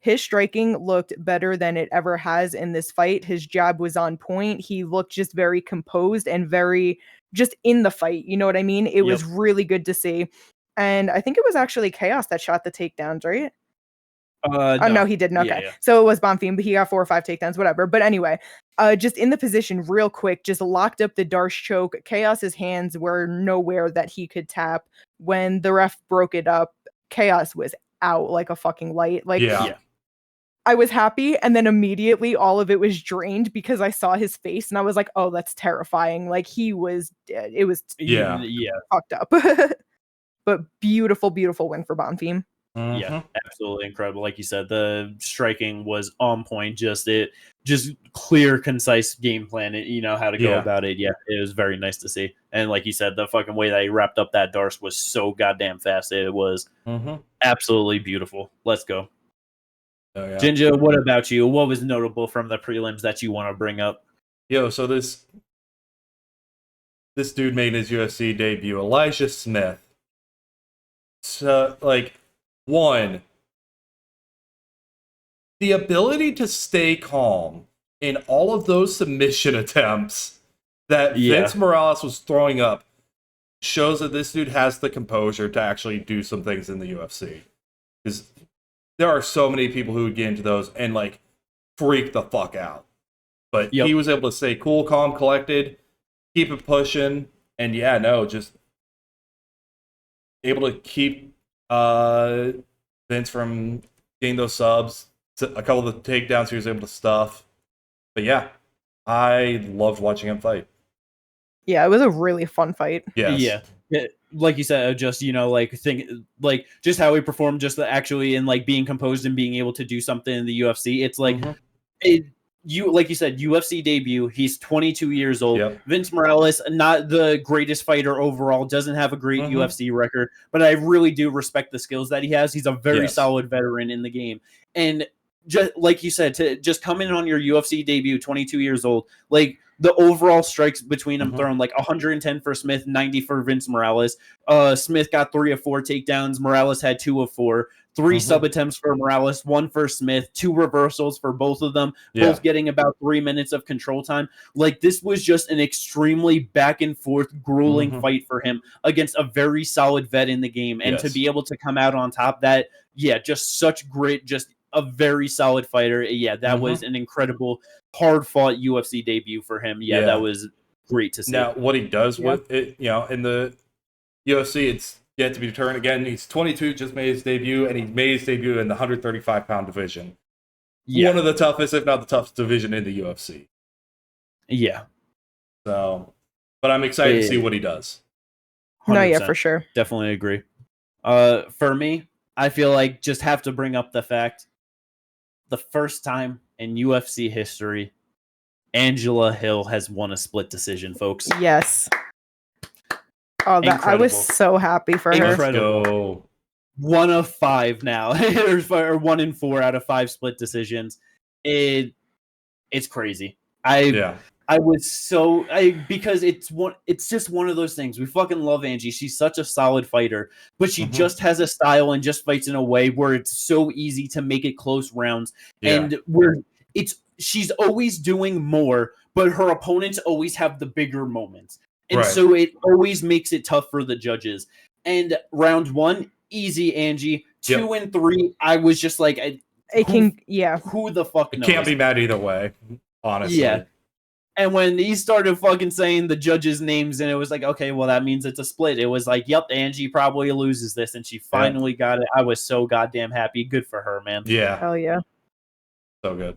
[SPEAKER 2] His striking looked better than it ever has in this fight. His jab was on point. He looked just very composed and very just in the fight. You know what I mean? It was really good to see. And I think it was actually Khaos that shot the takedowns, right? No, he didn't. Okay.
[SPEAKER 1] Yeah.
[SPEAKER 2] So it was Bonfim, but he got 4 or 5 takedowns, whatever. But anyway, just in the position real quick, just locked up the Darce choke. Khaos's hands were nowhere that he could tap. When the ref broke it up, Khaos was out like a fucking light. Like, I was happy, and then immediately all of it was drained because I saw his face, and I was like, oh, that's terrifying. Like, he was dead. It was fucked up. But beautiful, beautiful win for Bonfim.
[SPEAKER 1] Yeah, absolutely incredible. Like you said, the striking was on point. Just clear, concise game plan. You know how to go about it. Yeah, it was very nice to see. And like you said, the fucking way that he wrapped up that Darce was so goddamn fast. It was absolutely beautiful. Let's go.
[SPEAKER 3] Oh, yeah.
[SPEAKER 1] Jinja, what about you? What was notable from the prelims that you want to bring up?
[SPEAKER 3] Yo, so this dude made his UFC debut, Elijah Smith. So, one, the ability to stay calm in all of those submission attempts that Vince Morales was throwing up shows that this dude has the composure to actually do some things in the UFC. Because there are so many people who would get into those and like freak the fuck out. But he was able to stay cool, calm, collected, keep it pushing, and just able to keep Vince from getting those subs. A couple of the takedowns he was able to stuff. But yeah, I loved watching him fight.
[SPEAKER 2] Yeah, it was a really fun fight.
[SPEAKER 1] Yes. Yeah. Like you said, just, just how he performed, just actually in like being composed and being able to do something in the UFC. It's like, like you said, UFC debut. He's 22 years old. Yep. Vince Morales, not the greatest fighter overall, doesn't have a great UFC record, but I really do respect the skills that he has. He's a very solid veteran in the game. And just like you said, to just come in on your UFC debut, 22 years old, like the overall strikes between them thrown like 110 for Smith, 90 for Vince Morales. Smith got 3 of 4 takedowns. Morales had 2 of 4. 3 sub attempts for Morales, 1 for Smith, 2 reversals for both of them, both getting about 3 minutes of control time. Like, this was just an extremely back and forth, grueling fight for him against a very solid vet in the game. And to be able to come out on top, that, just such great, just a very solid fighter. Yeah, that was an incredible, hard-fought UFC debut for him. Yeah, that was great to see.
[SPEAKER 3] Now, what he does with it, in the UFC, it's yet to be determined. Again, he's 22, just made his debut, and he made his debut in the 135-pound division. Yeah. One of the toughest, if not the toughest division in the UFC.
[SPEAKER 1] Yeah.
[SPEAKER 3] So, but I'm excited to see what he does.
[SPEAKER 2] 100%. No, yeah, for sure.
[SPEAKER 1] Definitely agree. For me, I feel like just have to bring up the fact, the first time in UFC history, Angela Hill has won a split decision, folks.
[SPEAKER 2] Yes. Oh, I was so happy for her.
[SPEAKER 1] Incredible. 1 of 5 now, or 1 in 4 out of 5 split decisions. It's crazy. I was so because it's just one of those things. We fucking love Angie. She's such a solid fighter, but she just has a style and just fights in a way where it's so easy to make it close rounds. And she's always doing more, but her opponents always have the bigger moments. And so it always makes it tough for the judges. And round 1, easy Angie. 2 and 3, I was just like, who the fuck knows?
[SPEAKER 3] Can't be mad either way, honestly.
[SPEAKER 1] Yeah. And when he started fucking saying the judges' names, and it was like, okay, well, that means it's a split. It was like, yep, Angie probably loses this, and she finally got it. I was so goddamn happy. Good for her, man.
[SPEAKER 3] Yeah.
[SPEAKER 2] Hell yeah.
[SPEAKER 3] So good.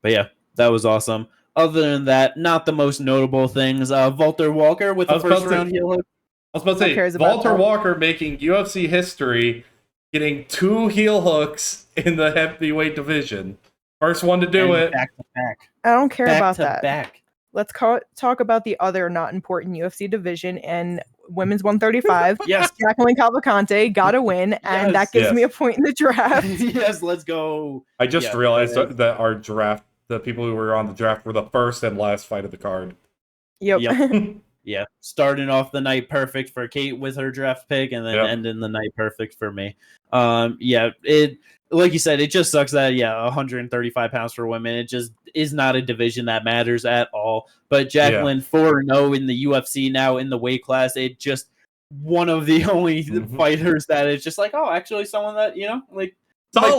[SPEAKER 1] But yeah, that was awesome. Other than that, not the most notable things. Valter Walker with the first round heel hook.
[SPEAKER 3] I was about to say, Valter Walker making UFC history, getting 2 heel hooks in the heavyweight division. First one to do it.
[SPEAKER 1] Back to back.
[SPEAKER 2] I don't care about that.
[SPEAKER 1] Back.
[SPEAKER 2] Let's talk about the other not important UFC division and women's 135.
[SPEAKER 1] Yes.
[SPEAKER 2] Jacqueline Cavalcanti got a win, and that gives me a point in the draft.
[SPEAKER 1] Yes, let's go.
[SPEAKER 3] I just realized that our draft, the people who were on the draft, were the first and last fight of the card.
[SPEAKER 2] Yep.
[SPEAKER 1] Yeah. Starting off the night perfect for Kate with her draft pick, and then ending the night perfect for me. It, like you said, it just sucks that 135 pounds for women. It just is not a division that matters at all. But Jacqueline 4-0 in the UFC now in the weight class. It just one of the only fighters that is just like, oh, actually someone that might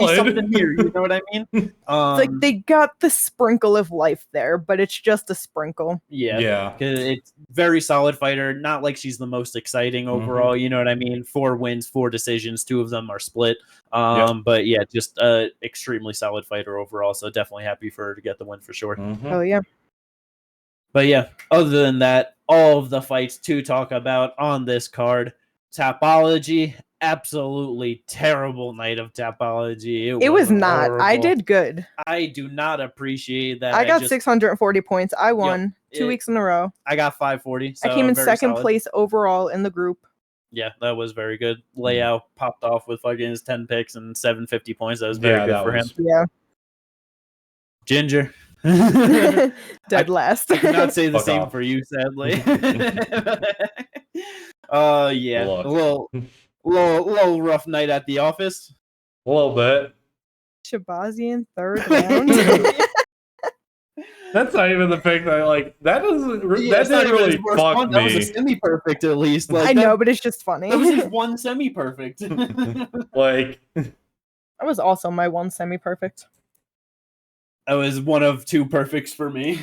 [SPEAKER 1] be something here, you know what I mean?
[SPEAKER 2] It's like they got the sprinkle of life there, but it's just a sprinkle.
[SPEAKER 1] Yeah. It's very solid fighter. Not like she's the most exciting overall, you know what I mean? 4 wins, 4 decisions, 2 of them are split. But yeah, just a extremely solid fighter overall. So definitely happy for her to get the win for sure.
[SPEAKER 2] Oh yeah.
[SPEAKER 1] But yeah, other than that, all of the fights to talk about on this card. Tapology, absolutely terrible night of Tapology.
[SPEAKER 2] It was not. Horrible. I did good.
[SPEAKER 1] I do not appreciate that.
[SPEAKER 2] I got 640 points. I won 2 weeks in a row.
[SPEAKER 1] I got 540. So
[SPEAKER 2] I came in second place overall in the group.
[SPEAKER 1] Yeah, that was very good. Layout popped off with fucking his 10 picks and 750 points. That was very good for him.
[SPEAKER 2] Yeah.
[SPEAKER 1] Ginger.
[SPEAKER 2] Dead last.
[SPEAKER 1] I cannot say the same for you, sadly. A little rough night at the office.
[SPEAKER 3] A little bit.
[SPEAKER 2] Shahbazyan, 3rd round.
[SPEAKER 3] That's not even the pick that that doesn't that didn't really fuck me.
[SPEAKER 1] That was a semi-perfect at least.
[SPEAKER 2] I know, but it's just funny.
[SPEAKER 1] That was just one semi-perfect.
[SPEAKER 3] Like
[SPEAKER 2] that was also my one semi-perfect.
[SPEAKER 1] That was one of two perfects for me.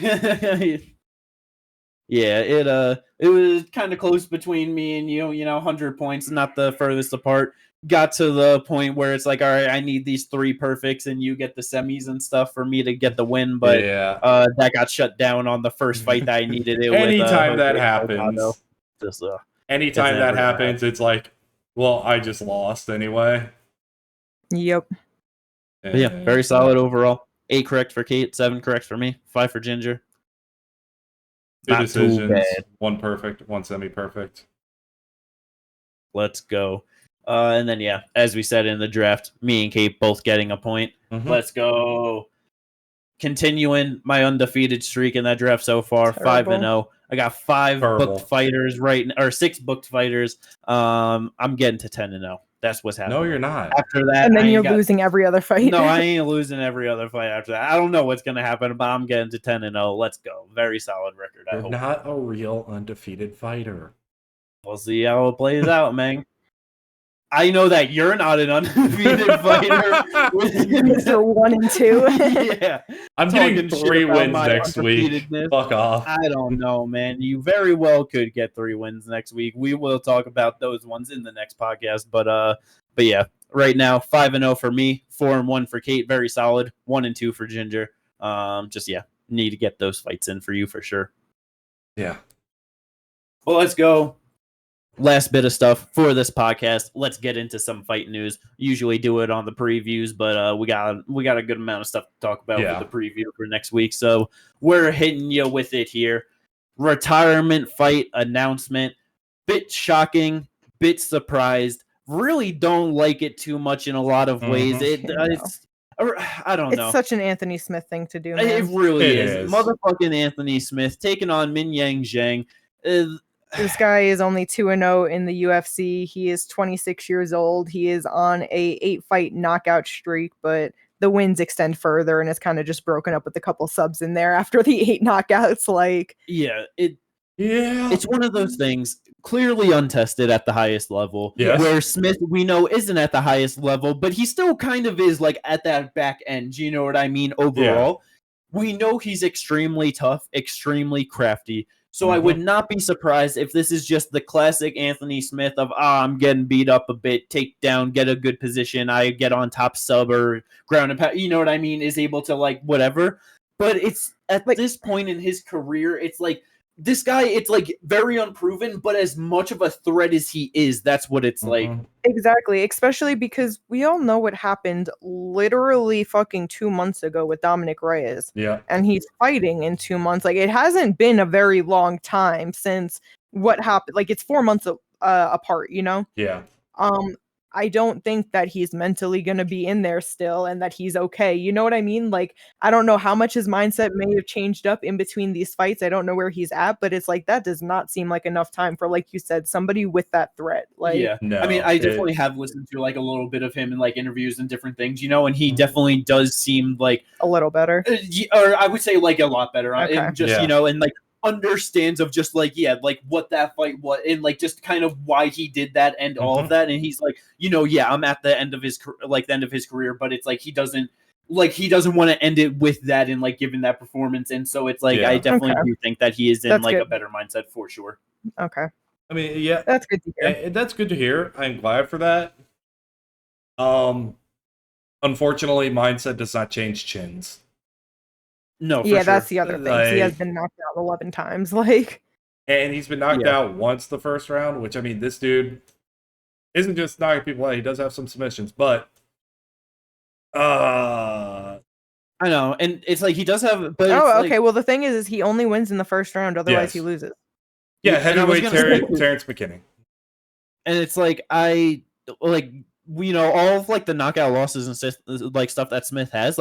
[SPEAKER 1] Yeah, it was kind of close between me and you. 100 points, not the furthest apart. Got to the point where it's like, all right, I need these 3 perfects, and you get the semis and stuff for me to get the win. But that got shut down on the first fight that I needed.
[SPEAKER 3] Anytime that happens, anytime that happens, it's like, well, I just lost anyway.
[SPEAKER 2] Yep.
[SPEAKER 1] But yeah, very solid overall. 8 correct for Kate, 7 correct for me, 5 for Ginger.
[SPEAKER 3] 2 decisions, 1 perfect, 1 semi-perfect.
[SPEAKER 1] Let's go. And then, yeah, as we said in the draft, me and Kate both getting a point. Mm-hmm. Let's go. Continuing my undefeated streak in that draft so far, 5-0. I got 5 booked fighters or 6 booked fighters. I'm getting to 10-0. That's what's happening.
[SPEAKER 3] No, you're not.
[SPEAKER 1] After that,
[SPEAKER 2] and then you're losing every other fight.
[SPEAKER 1] No, I ain't losing every other fight after that. I don't know what's gonna happen, but I'm getting to 10-0. Let's go. Very solid record.
[SPEAKER 3] You're not a real undefeated fighter.
[SPEAKER 1] We'll see how it plays out, man. I know that you're not an undefeated fighter.
[SPEAKER 2] You're 1 and 2.
[SPEAKER 1] Yeah,
[SPEAKER 3] I'm getting 3 wins next week. Fuck off.
[SPEAKER 1] I don't know, man. You very well could get 3 wins next week. We will talk about those ones in the next podcast. But yeah, right now 5-0 for me, 4-1 for Kate. Very solid. 1 and 2 for Ginger. Need to get those fights in for you for sure.
[SPEAKER 3] Yeah.
[SPEAKER 1] Well, let's go. Last bit of stuff for this podcast. Let's get into some fight news. Usually do it on the previews, but we got a good amount of stuff to talk about for the preview for next week. So we're hitting you with it here. Retirement fight announcement. Bit shocking, bit surprised. Really don't like it too much in a lot of ways. I don't know.
[SPEAKER 2] It's such an Anthony Smith thing to do, man.
[SPEAKER 1] It really is. Motherfucking Anthony Smith taking on Mingyany Zhang.
[SPEAKER 2] This guy is only 2-0 in the UFC. He is 26 years old. He is on a 8-fight knockout streak, but the wins extend further, and it's kind of just broken up with a couple subs in there after the 8 knockouts.
[SPEAKER 1] It's one of those things clearly untested at the highest level. Yes. Where Smith, we know, isn't at the highest level, but he still kind of is at that back end. You know what I mean? Overall, we know he's extremely tough, extremely crafty. So I would not be surprised if this is just the classic Anthony Smith of, I'm getting beat up a bit, take down, get a good position, I get on top sub or ground and pound, you know what I mean, is able to whatever. But it's at this point in his career, it's this guy, it's very unproven, but as much of a threat as he is, that's what it's like.
[SPEAKER 2] Exactly, especially because we all know what happened literally fucking 2 months ago with Dominic Reyes.
[SPEAKER 3] Yeah.
[SPEAKER 2] And he's fighting in 2 months. It hasn't been a very long time since what happened. It's 4 months apart, you know?
[SPEAKER 3] Yeah.
[SPEAKER 2] I don't think that he's mentally going to be in there still and that he's okay. You know what I mean? I don't know how much his mindset may have changed up in between these fights. I don't know where he's at, but it's that does not seem like enough time for, you said, somebody with that threat.
[SPEAKER 1] No, I mean, I definitely have listened to a little bit of him in interviews and different things, and he definitely does seem
[SPEAKER 2] a little better.
[SPEAKER 1] Or I would say a lot better.
[SPEAKER 2] Okay.
[SPEAKER 1] And just, and understands of just what that fight was and just kind of why he did that and all of that, and he's I'm at the end of his the end of his career, but it's he doesn't want to end it with that and giving that performance, and so it's I definitely do think that he is in a better mindset for sure.
[SPEAKER 2] Okay.
[SPEAKER 3] I mean, yeah,
[SPEAKER 2] that's good to hear.
[SPEAKER 3] That's good to hear. I'm glad for that. Unfortunately, mindset does not change chins.
[SPEAKER 1] No, for
[SPEAKER 2] that's the other thing. He has been knocked out 11 times.
[SPEAKER 3] And he's been knocked out once the first round, which, I mean, this dude isn't just knocking people out. He does have some submissions, but I
[SPEAKER 1] know, and it's he does have. But
[SPEAKER 2] okay. Well, the thing is he only wins in the first round. Otherwise, he loses.
[SPEAKER 3] Yeah, heavyweight Terrence McKinney.
[SPEAKER 1] And it's all of the knockout losses and stuff that Smith has.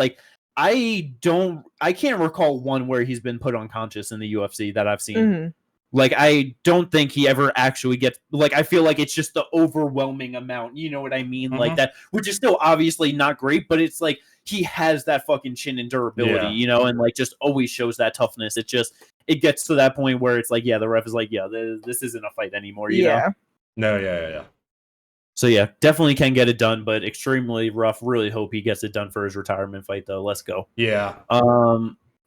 [SPEAKER 1] I can't recall one where he's been put unconscious in the UFC that I've seen. I don't think he ever actually gets, I feel it's just the overwhelming amount, you know what I mean? That, which is still obviously not great, but it's he has that fucking chin and durability,
[SPEAKER 3] Yeah.
[SPEAKER 1] you know, and like just always shows that toughness. It gets to that point where it's like, yeah, the ref is like, yeah, this isn't a fight anymore, you know?
[SPEAKER 3] No, yeah.
[SPEAKER 1] So yeah, definitely can get it done, but extremely rough. Really hope he gets it done for his retirement fight, though. Let's go.
[SPEAKER 3] Yeah.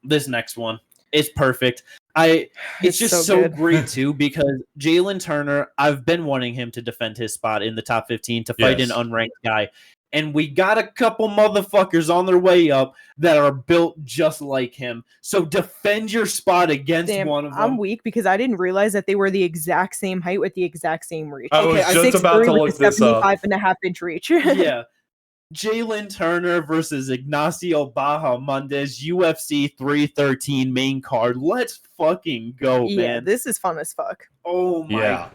[SPEAKER 1] This next one is perfect. It's just so great too, because Jalin Turner, I've been wanting him to defend his spot in the top 15 to fight an unranked guy. And we got a couple motherfuckers on their way up that are built just like him. So defend your spot against one of them.
[SPEAKER 2] I'm weak because I didn't realize that they were the exact same height with the exact same reach.
[SPEAKER 3] I was just about to look this up.
[SPEAKER 2] 75.5-inch reach.
[SPEAKER 1] Yeah. Jalin Turner versus Ignacio Bahamondes, UFC 313 main card. Let's fucking go, man.
[SPEAKER 2] Yeah, this is fun as fuck.
[SPEAKER 1] Oh my.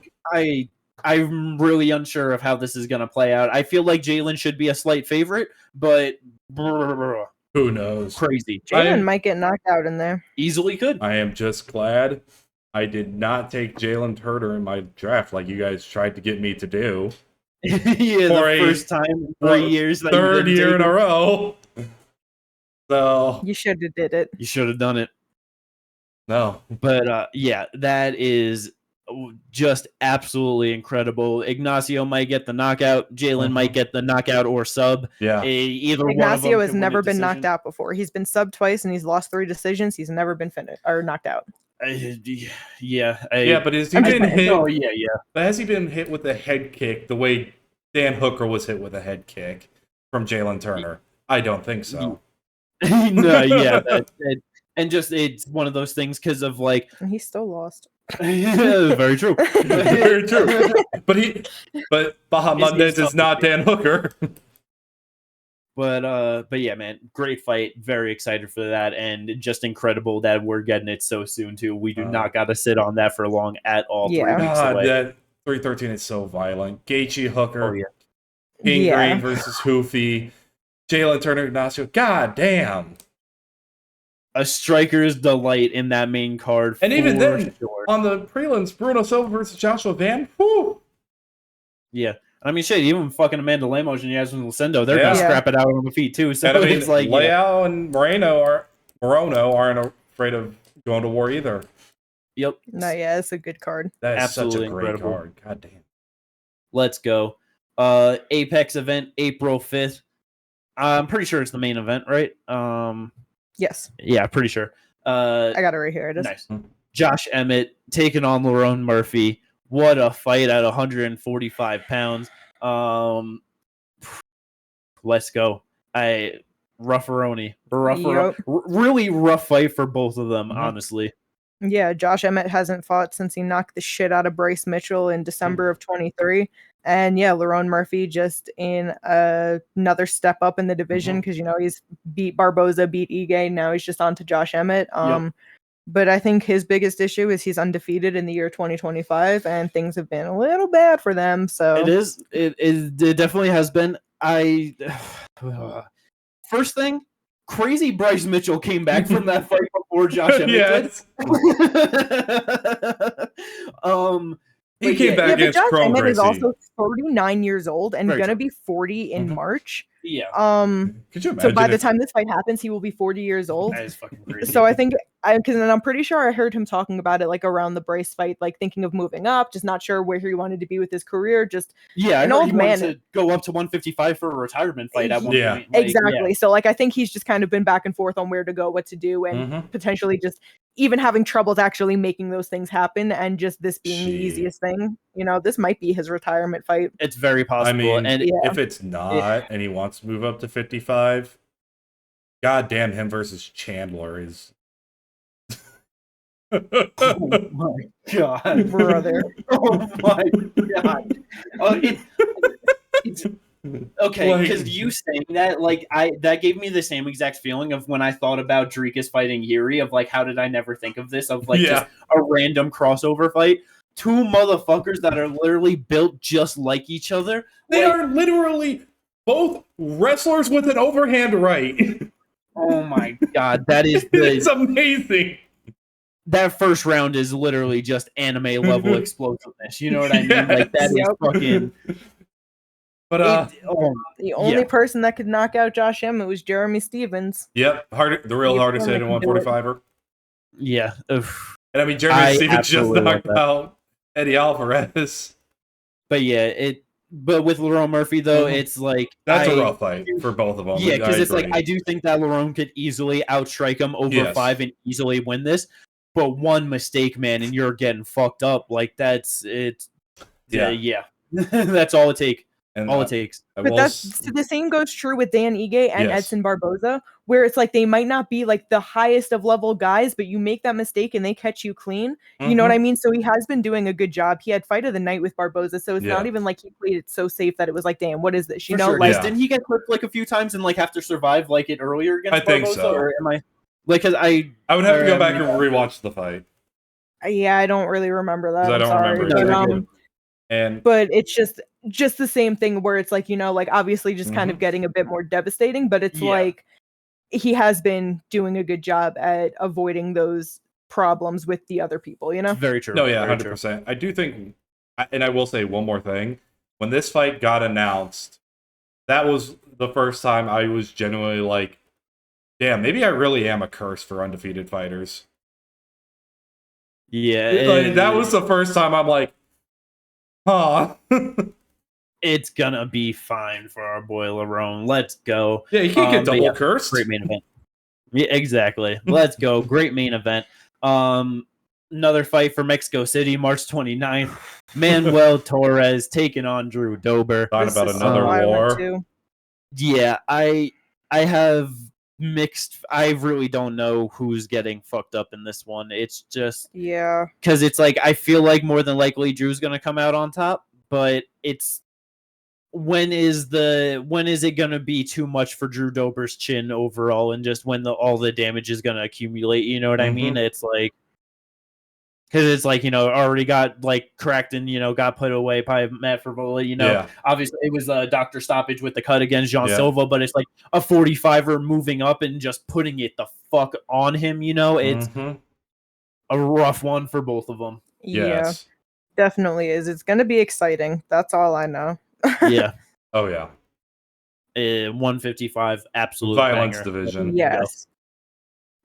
[SPEAKER 1] I'm really unsure of how this is going to play out. I feel like Jalin should be a slight favorite, but
[SPEAKER 3] who knows?
[SPEAKER 1] Crazy.
[SPEAKER 2] Jalin might get knocked out in there.
[SPEAKER 1] Easily could.
[SPEAKER 3] I am just glad I did not take Jalin Turner in my draft like you guys tried to get me to do.
[SPEAKER 1] Yeah, the first time in 3 years.
[SPEAKER 3] Third year in a row. So
[SPEAKER 2] you should have did it.
[SPEAKER 1] You should have done it.
[SPEAKER 3] No.
[SPEAKER 1] But yeah, that is just absolutely incredible. Ignacio might get the knockout. Jalin might get the knockout or sub.
[SPEAKER 3] Yeah.
[SPEAKER 1] Either
[SPEAKER 2] Ignacio
[SPEAKER 1] one of them
[SPEAKER 2] has never been knocked out before. He's been subbed twice and he's lost 3 decisions. He's never been finished or knocked out.
[SPEAKER 3] But has he been hit?
[SPEAKER 1] Oh yeah.
[SPEAKER 3] But has he been hit with a head kick the way Dan Hooker was hit with a head kick from Jalin Turner? I don't think so.
[SPEAKER 1] No, yeah, and just it's one of those things because of like
[SPEAKER 2] and he still lost.
[SPEAKER 1] Yeah, very true.
[SPEAKER 3] Very true. But Bahamondes is not Dan Hooker.
[SPEAKER 1] But yeah, man, great fight. Very excited for that, and just incredible that we're getting it so soon too. We do not got to sit on that for long at all.
[SPEAKER 2] Yeah,
[SPEAKER 1] 3 weeks away.
[SPEAKER 3] That 313 is so violent. Gaethje Hooker,
[SPEAKER 1] Oh, yeah.
[SPEAKER 3] King Green versus Hoofy, Jalin Turner, Ignacio. God damn.
[SPEAKER 1] A striker's delight in that main card.
[SPEAKER 3] And even then, on the prelims, Bruno Silva versus Joshua Van. Whew.
[SPEAKER 1] Yeah. I mean, shit, even fucking Amanda Lemos and Yasmin Lucindo, they're going to scrap it out on the feet, too. So
[SPEAKER 3] and I mean,
[SPEAKER 1] it's like...
[SPEAKER 3] Leao and Morono aren't afraid of going to war either.
[SPEAKER 1] Yep.
[SPEAKER 2] No, yeah, it's a good card.
[SPEAKER 3] That is
[SPEAKER 1] Absolutely
[SPEAKER 3] such a great
[SPEAKER 1] incredible
[SPEAKER 3] card. God damn.
[SPEAKER 1] Let's go. Apex event, April 5th. I'm pretty sure it's the main event, right?
[SPEAKER 2] Yes.
[SPEAKER 1] Yeah, pretty sure.
[SPEAKER 2] I got it right here. It is.
[SPEAKER 1] Nice. Josh Emmett taking on Lerone Murphy. What a fight at 145 pounds. Let's go. Rufferoni. Really rough fight for both of them, honestly.
[SPEAKER 2] Yeah, Josh Emmett hasn't fought since he knocked the shit out of Bryce Mitchell in December of 23. And yeah, Lerone Murphy just in another step up in the division because, you know, he's beat Barboza, beat Ige. Now he's just on to Josh Emmett. But I think his biggest issue is he's undefeated in the year 2025, and things have been a little bad for them. So
[SPEAKER 1] it is. It definitely has been. First thing, crazy Bryce Mitchell came back from that fight before Josh Emmett did.
[SPEAKER 3] He came back against
[SPEAKER 2] Josh
[SPEAKER 3] Chrome
[SPEAKER 2] Emmett
[SPEAKER 3] Gracie.
[SPEAKER 2] is also 39 years old and going to be 40 in March.
[SPEAKER 1] Yeah.
[SPEAKER 3] Could you imagine?
[SPEAKER 2] So by the time this fight happens, he will be 40 years old.
[SPEAKER 1] That is fucking crazy.
[SPEAKER 2] So I think, because I'm pretty sure I heard him talking about it like around the Bryce fight, like thinking of moving up, just not sure where he wanted to be with his career. Just
[SPEAKER 1] an old man to go up to 155 for a retirement fight at one point. Like,
[SPEAKER 2] exactly. So like I think he's just kind of been back and forth on where to go, what to do, and potentially just even having troubles actually making those things happen, and just this being the easiest thing. You know, this might be his retirement fight.
[SPEAKER 1] It's very possible.
[SPEAKER 3] I mean,
[SPEAKER 1] and
[SPEAKER 3] if it's not, and he wants to move up to 55, god damn, him versus Chandler is.
[SPEAKER 1] Oh my god,
[SPEAKER 2] brother!
[SPEAKER 1] Oh my god! It's okay, because you saying that, like, that gave me the same exact feeling of when I thought about Dricus fighting Yuri, of like, how did I never think of this? Of like just a random crossover fight. Two motherfuckers that are literally built just like each other.
[SPEAKER 3] They are literally both wrestlers with an overhand right.
[SPEAKER 1] Oh my god, that is
[SPEAKER 3] it's amazing.
[SPEAKER 1] That first round is literally just anime level explosiveness. You know what I mean? Like that is fucking.
[SPEAKER 3] But
[SPEAKER 2] the only person that could knock out Josh Emmett was Jeremy Stevens.
[SPEAKER 3] Yep, the real hardest hit in 145er.
[SPEAKER 1] Yeah.
[SPEAKER 3] And I mean, Jeremy Stevens just knocked out Eddie Alvarez.
[SPEAKER 1] But yeah, but with Lerone Murphy though, it's like
[SPEAKER 3] that's a rough fight for both of them.
[SPEAKER 1] Yeah, because it's like I do think that Lerone could easily outstrike him over 5 and easily win this. But one mistake, man, and you're getting fucked up. Like that's it. Yeah. That's all it takes.
[SPEAKER 3] And,
[SPEAKER 1] all it takes.
[SPEAKER 2] But the same goes true with Dan Ige and Edson Barboza, where it's like they might not be like the highest of level guys, but you make that mistake and they catch you clean. You know what I mean? So he has been doing a good job. He had fight of the night with Barboza, so it's not even like he played it so safe that it was like, damn, what is this? You know,
[SPEAKER 1] sure. Like didn't he get clipped like a few times and like have to survive like it earlier against Barboza?
[SPEAKER 3] Think so.
[SPEAKER 1] Or am I like because I
[SPEAKER 3] would have to go back and rewatch the fight.
[SPEAKER 2] Yeah, I don't really remember that.
[SPEAKER 3] I don't remember.
[SPEAKER 2] But it's just the same thing where it's like, you know, like obviously just kind of getting a bit more devastating, but it's like he has been doing a good job at avoiding those problems with the other people, you know?
[SPEAKER 1] Very true.
[SPEAKER 3] No, yeah, 100%. I do think, and I will say one more thing. When this fight got announced, that was the first time I was genuinely like, damn, maybe I really am a curse for undefeated fighters.
[SPEAKER 1] Yeah.
[SPEAKER 3] That was the first time I'm like, huh.
[SPEAKER 1] It's gonna be fine for our boy Lerone. Let's go.
[SPEAKER 3] Yeah, you can't get double cursed.
[SPEAKER 1] Great main event. Yeah, exactly. Let's go. Great main event. Another fight for Mexico City, March 29th. Manuel Torres taking on Drew Dober.
[SPEAKER 3] Talking about another war.
[SPEAKER 1] Yeah, I have mixed. I really don't know who's getting fucked up in this one. It's just because it's like I feel like more than likely Drew's gonna come out on top, but it's when is it gonna be too much for Drew Dober's chin overall, and just when all the damage is gonna accumulate? You know what I mean? It's like because it's like, you know, already got like cracked and, you know, got put away by Matt Favola, you know. Obviously it was a doctor stoppage with the cut against Jean Silva, but it's like a 45er moving up and just putting it the fuck on him, you know. It's a rough one for both of them.
[SPEAKER 2] Yeah, definitely is. It's gonna be exciting. That's all I know.
[SPEAKER 1] Yeah.
[SPEAKER 3] Oh yeah.
[SPEAKER 1] 155, absolute
[SPEAKER 3] violence
[SPEAKER 1] banger.
[SPEAKER 3] division.
[SPEAKER 2] Yes.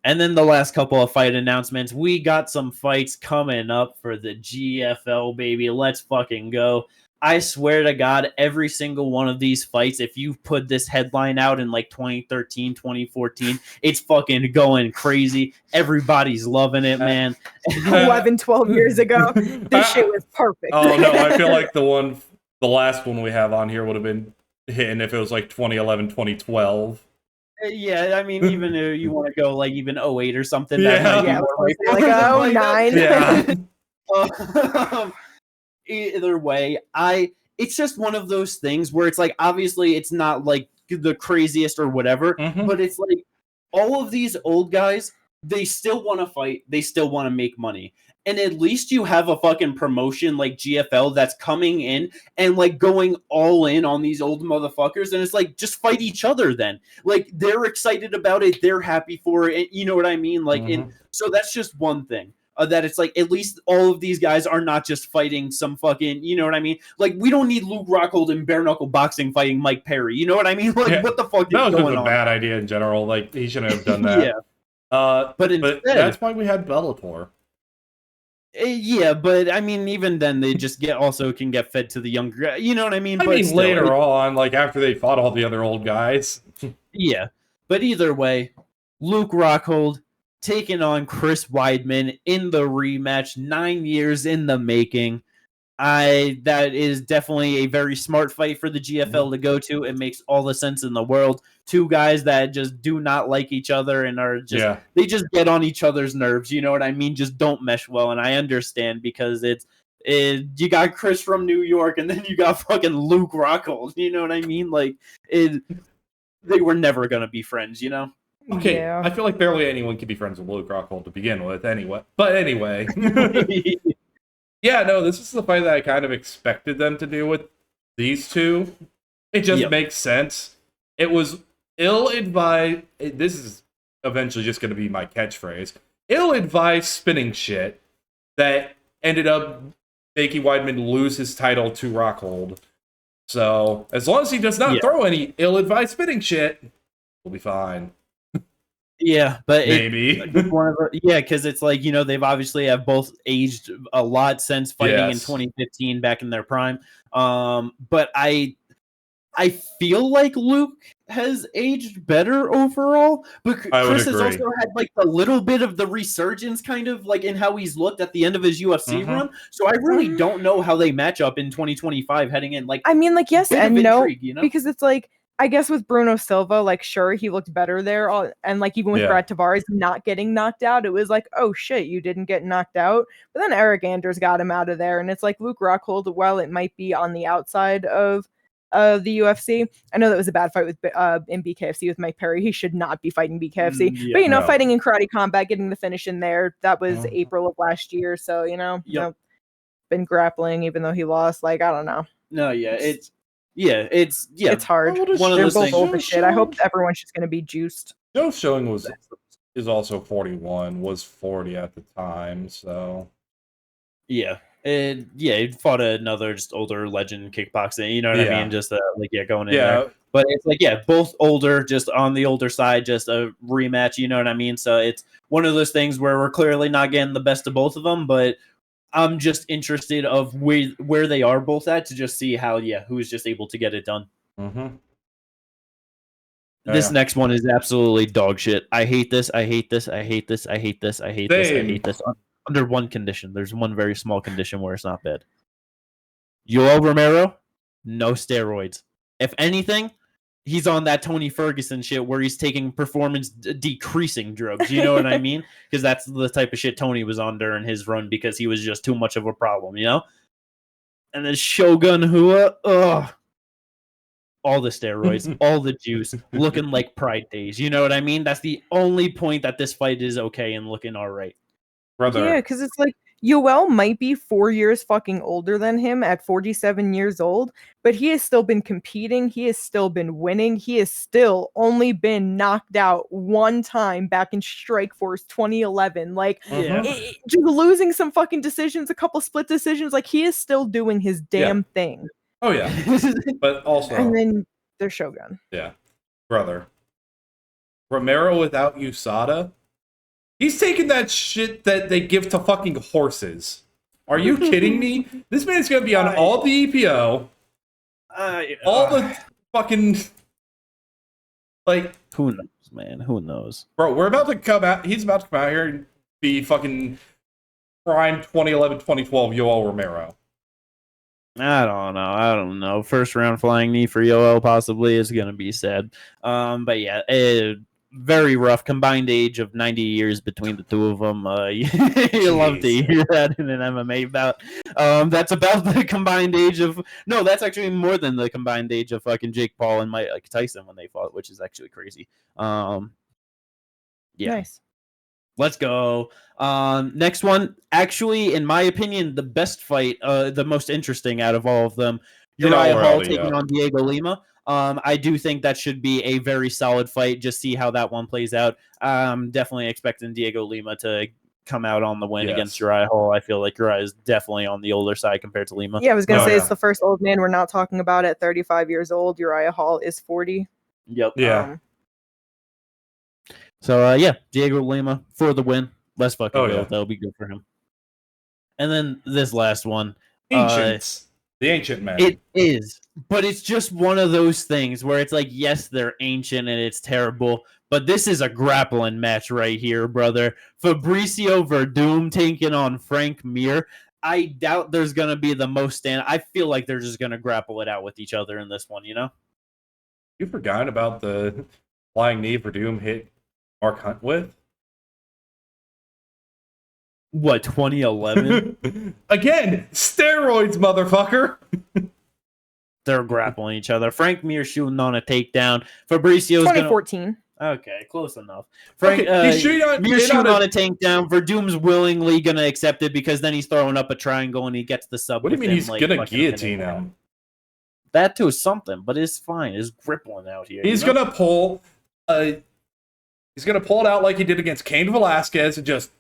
[SPEAKER 1] And then the last couple of fight announcements. We got some fights coming up for the GFL, baby. Let's fucking go. I swear to God, every single one of these fights, if you put this headline out in like 2013, 2014, it's fucking going crazy. Everybody's loving it, man.
[SPEAKER 2] 11, 12 years ago, this shit was perfect.
[SPEAKER 3] Oh, no, I feel like the last one we have on here would have been hitting if it was like 2011, 2012.
[SPEAKER 1] Yeah, I mean, even if you want to go like even 08 or something.
[SPEAKER 2] Like 09.
[SPEAKER 1] Yeah. Either way, it's just one of those things where it's like, obviously it's not like the craziest or whatever, but it's like all of these old guys, they still want to fight. They still want to make money. And at least you have a fucking promotion like GFL that's coming in and like going all in on these old motherfuckers. And it's like, just fight each other then. Like, they're excited about it. They're happy for it. You know what I mean? Like, and so that's just one thing. That it's like, at least all of these guys are not just fighting some fucking, you know what I mean? Like, we don't need Luke Rockhold in bare knuckle boxing fighting Mike Perry. You know what I mean? Like, what the fuck is going on?
[SPEAKER 3] That was a bad idea in general. Like, he shouldn't have done that.
[SPEAKER 1] But instead,
[SPEAKER 3] that's why we had Bellator.
[SPEAKER 1] Yeah, but I mean, even then, they just can get fed to the younger guy. You know what I mean?
[SPEAKER 3] I mean, still, later on, like after they fought all the other old guys.
[SPEAKER 1] Yeah, but either way, Luke Rockhold taking on Chris Weidman in the rematch, 9 years in the making. That is definitely a very smart fight for the GFL to go to. It makes all the sense in the world. Two guys that just do not like each other and are just they just get on each other's nerves. You know what I mean? Just don't mesh well. And I understand because you got Chris from New York and then you got fucking Luke Rockhold. You know what I mean? Like they were never gonna be friends. You know?
[SPEAKER 3] Okay, I feel like barely anyone can be friends with Luke Rockhold to begin with. Anyway, but anyway. Yeah, no, this is the fight that I kind of expected them to do with these two. It just makes sense. It was ill-advised. This is eventually just going to be my catchphrase. Ill-advised spinning shit that ended up making Weidman lose his title to Rockhold. So as long as he does not throw any ill-advised spitting shit, we'll be fine.
[SPEAKER 1] Yeah, but
[SPEAKER 3] maybe.
[SPEAKER 1] Because it's like, they've obviously have both aged a lot since fighting in 2015 back in their prime. But I feel like Luke has aged better overall, but Chris has also had like a little bit of the resurgence kind of like in how he's looked at the end of his UFC run. So I really don't know how they match up in 2025 heading in. Like,
[SPEAKER 2] I mean, like, yes and no,
[SPEAKER 1] intrigue,
[SPEAKER 2] because it's like, I guess with Bruno Silva, like, sure, he looked better there. And like, even with Brad Tavares not getting knocked out, it was like, oh shit, you didn't get knocked out. But then Eric Anders got him out of there. And it's like Luke Rockhold, while it might be on the outside of the UFC, I know that was a bad fight with in BKFC with Mike Perry. He should not be fighting BKFC. But, fighting in Karate Combat, getting the finish in there, that was April of last year. So, been grappling, even though he lost. Like, I don't know.
[SPEAKER 1] No, it's
[SPEAKER 2] hard.
[SPEAKER 1] One of
[SPEAKER 2] They're
[SPEAKER 1] those
[SPEAKER 2] both
[SPEAKER 1] things.
[SPEAKER 2] old as shit. I hope everyone's just gonna be juiced.
[SPEAKER 3] Joe's showing is also 41, was 40 at the time, so
[SPEAKER 1] he fought another just older legend kickboxing, you know what I mean? Just going in there. But it's like, both older, just on the older side, just a rematch, you know what I mean? So it's one of those things where we're clearly not getting the best of both of them, but I'm just interested of where they are both at to just see how, who's just able to get it done. This next one is absolutely dog shit. I hate this. I hate this. I hate this. I hate this. I hate this. I hate this. Under one condition. There's one very small condition where it's not bad. Yoel Romero, no steroids. If anything, he's on that Tony Ferguson shit where he's taking performance decreasing drugs. You know what I mean? Because that's the type of shit Tony was on during his run because he was just too much of a problem, And then Shogun Hua, all the steroids, all the juice, looking like Pride days. You know what I mean? That's the only point that this fight is okay and looking all right.
[SPEAKER 3] Brother.
[SPEAKER 2] Yeah, because it's like Yoel might be 4 years fucking older than him at 47 years old, but he has still been competing. He has still been winning. He has still only been knocked out one time back in Strikeforce 2011. Like, just losing some fucking decisions, a couple split decisions. Like, he is still doing his damn thing.
[SPEAKER 3] Oh, yeah. But also...
[SPEAKER 2] And then there's Shogun.
[SPEAKER 3] Yeah. Brother. Romero without USADA? He's taking that shit that they give to fucking horses. Are you kidding me? This man's gonna be on all the EPO. All the fucking... Like...
[SPEAKER 1] Who knows, man? Who knows?
[SPEAKER 3] Bro, we're about to come out... He's about to come out here and be fucking prime 2011, 2012 Yoel Romero.
[SPEAKER 1] I don't know. First round flying knee for Yoel possibly is going to be sad. But very rough. Combined age of 90 years between the two of them. You love to hear that in an MMA bout. That's about the combined age of... No, that's actually more than the combined age of fucking Jake Paul and Mike Tyson when they fought, which is actually crazy.
[SPEAKER 2] Nice.
[SPEAKER 1] Let's go. Next one, actually, in my opinion, the best fight, the most interesting out of all of them. Uriah Hall taking on Diego Lima. I do think that should be a very solid fight. Just see how that one plays out. I'm definitely expecting Diego Lima to come out on the win against Uriah Hall. I feel like Uriah is definitely on the older side compared to Lima.
[SPEAKER 2] Yeah, I was going to say it's the first old man we're not talking about at 35 years old. Uriah Hall is 40.
[SPEAKER 1] Yep.
[SPEAKER 3] Yeah.
[SPEAKER 1] So, Diego Lima for the win. Let's fucking go. That'll be good for him. And then this last one.
[SPEAKER 3] Ancients. The ancient man.
[SPEAKER 1] It is. But it's just one of those things where it's like, yes, they're ancient and it's terrible, but this is a grappling match right here, brother. Fabricio Verdum taking on Frank Mir. I doubt there's going to be the most stand. I feel like they're just going to grapple it out with each other in this one, You
[SPEAKER 3] forgot about the flying knee Verdum hit Mark Hunt with?
[SPEAKER 1] What, 2011?
[SPEAKER 3] Again, steroids, motherfucker.
[SPEAKER 1] They're grappling each other. Frank Mir shooting on a takedown. Fabricio's
[SPEAKER 2] 2014.
[SPEAKER 1] Okay, close enough. Frank
[SPEAKER 3] he's shooting on
[SPEAKER 1] a takedown. Verdum's willingly gonna accept it because then he's throwing up a triangle and he gets the sub.
[SPEAKER 3] What do you mean he's gonna guillotine him?
[SPEAKER 1] That too is something, but it's fine. It's grippling out here.
[SPEAKER 3] He's gonna pull. He's gonna pull it out like he did against Cain Velasquez and just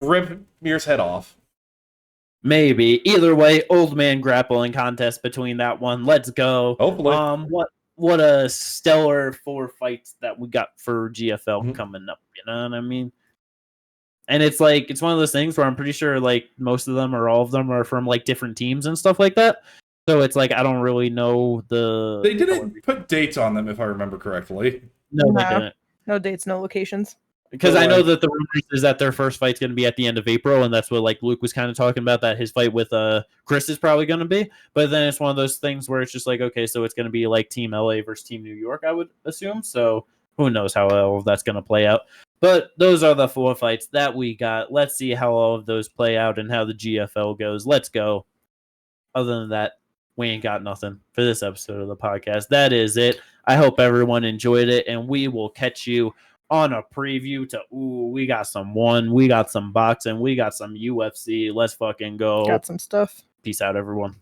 [SPEAKER 3] rip Mir's head off.
[SPEAKER 1] Maybe. Either way, old man grappling contest between that one. Let's go.
[SPEAKER 3] Hopefully.
[SPEAKER 1] What a stellar 4 fights that we got for GFL coming up. You know what I mean? And it's like, it's one of those things where I'm pretty sure like most of them or all of them are from like different teams and stuff like that. So it's like, I don't really know
[SPEAKER 3] They didn't put dates on them, if I remember correctly.
[SPEAKER 1] No, they didn't.
[SPEAKER 2] No dates, no locations.
[SPEAKER 1] Because I know that the rumors is that their first fight's going to be at the end of April, and that's what like Luke was kind of talking about, that his fight with Chris is probably going to be. But then it's one of those things where it's just like, okay, so it's going to be like Team LA versus Team New York, I would assume. So who knows how all of that's going to play out. But those are the 4 fights that we got. Let's see how all of those play out and how the GFL goes. Let's go. Other than that, we ain't got nothing for this episode of the podcast. That is it. I hope everyone enjoyed it, and we will catch you on a preview to, we got some we got some boxing, we got some UFC. Let's fucking go.
[SPEAKER 2] Got some stuff.
[SPEAKER 1] Peace out, everyone.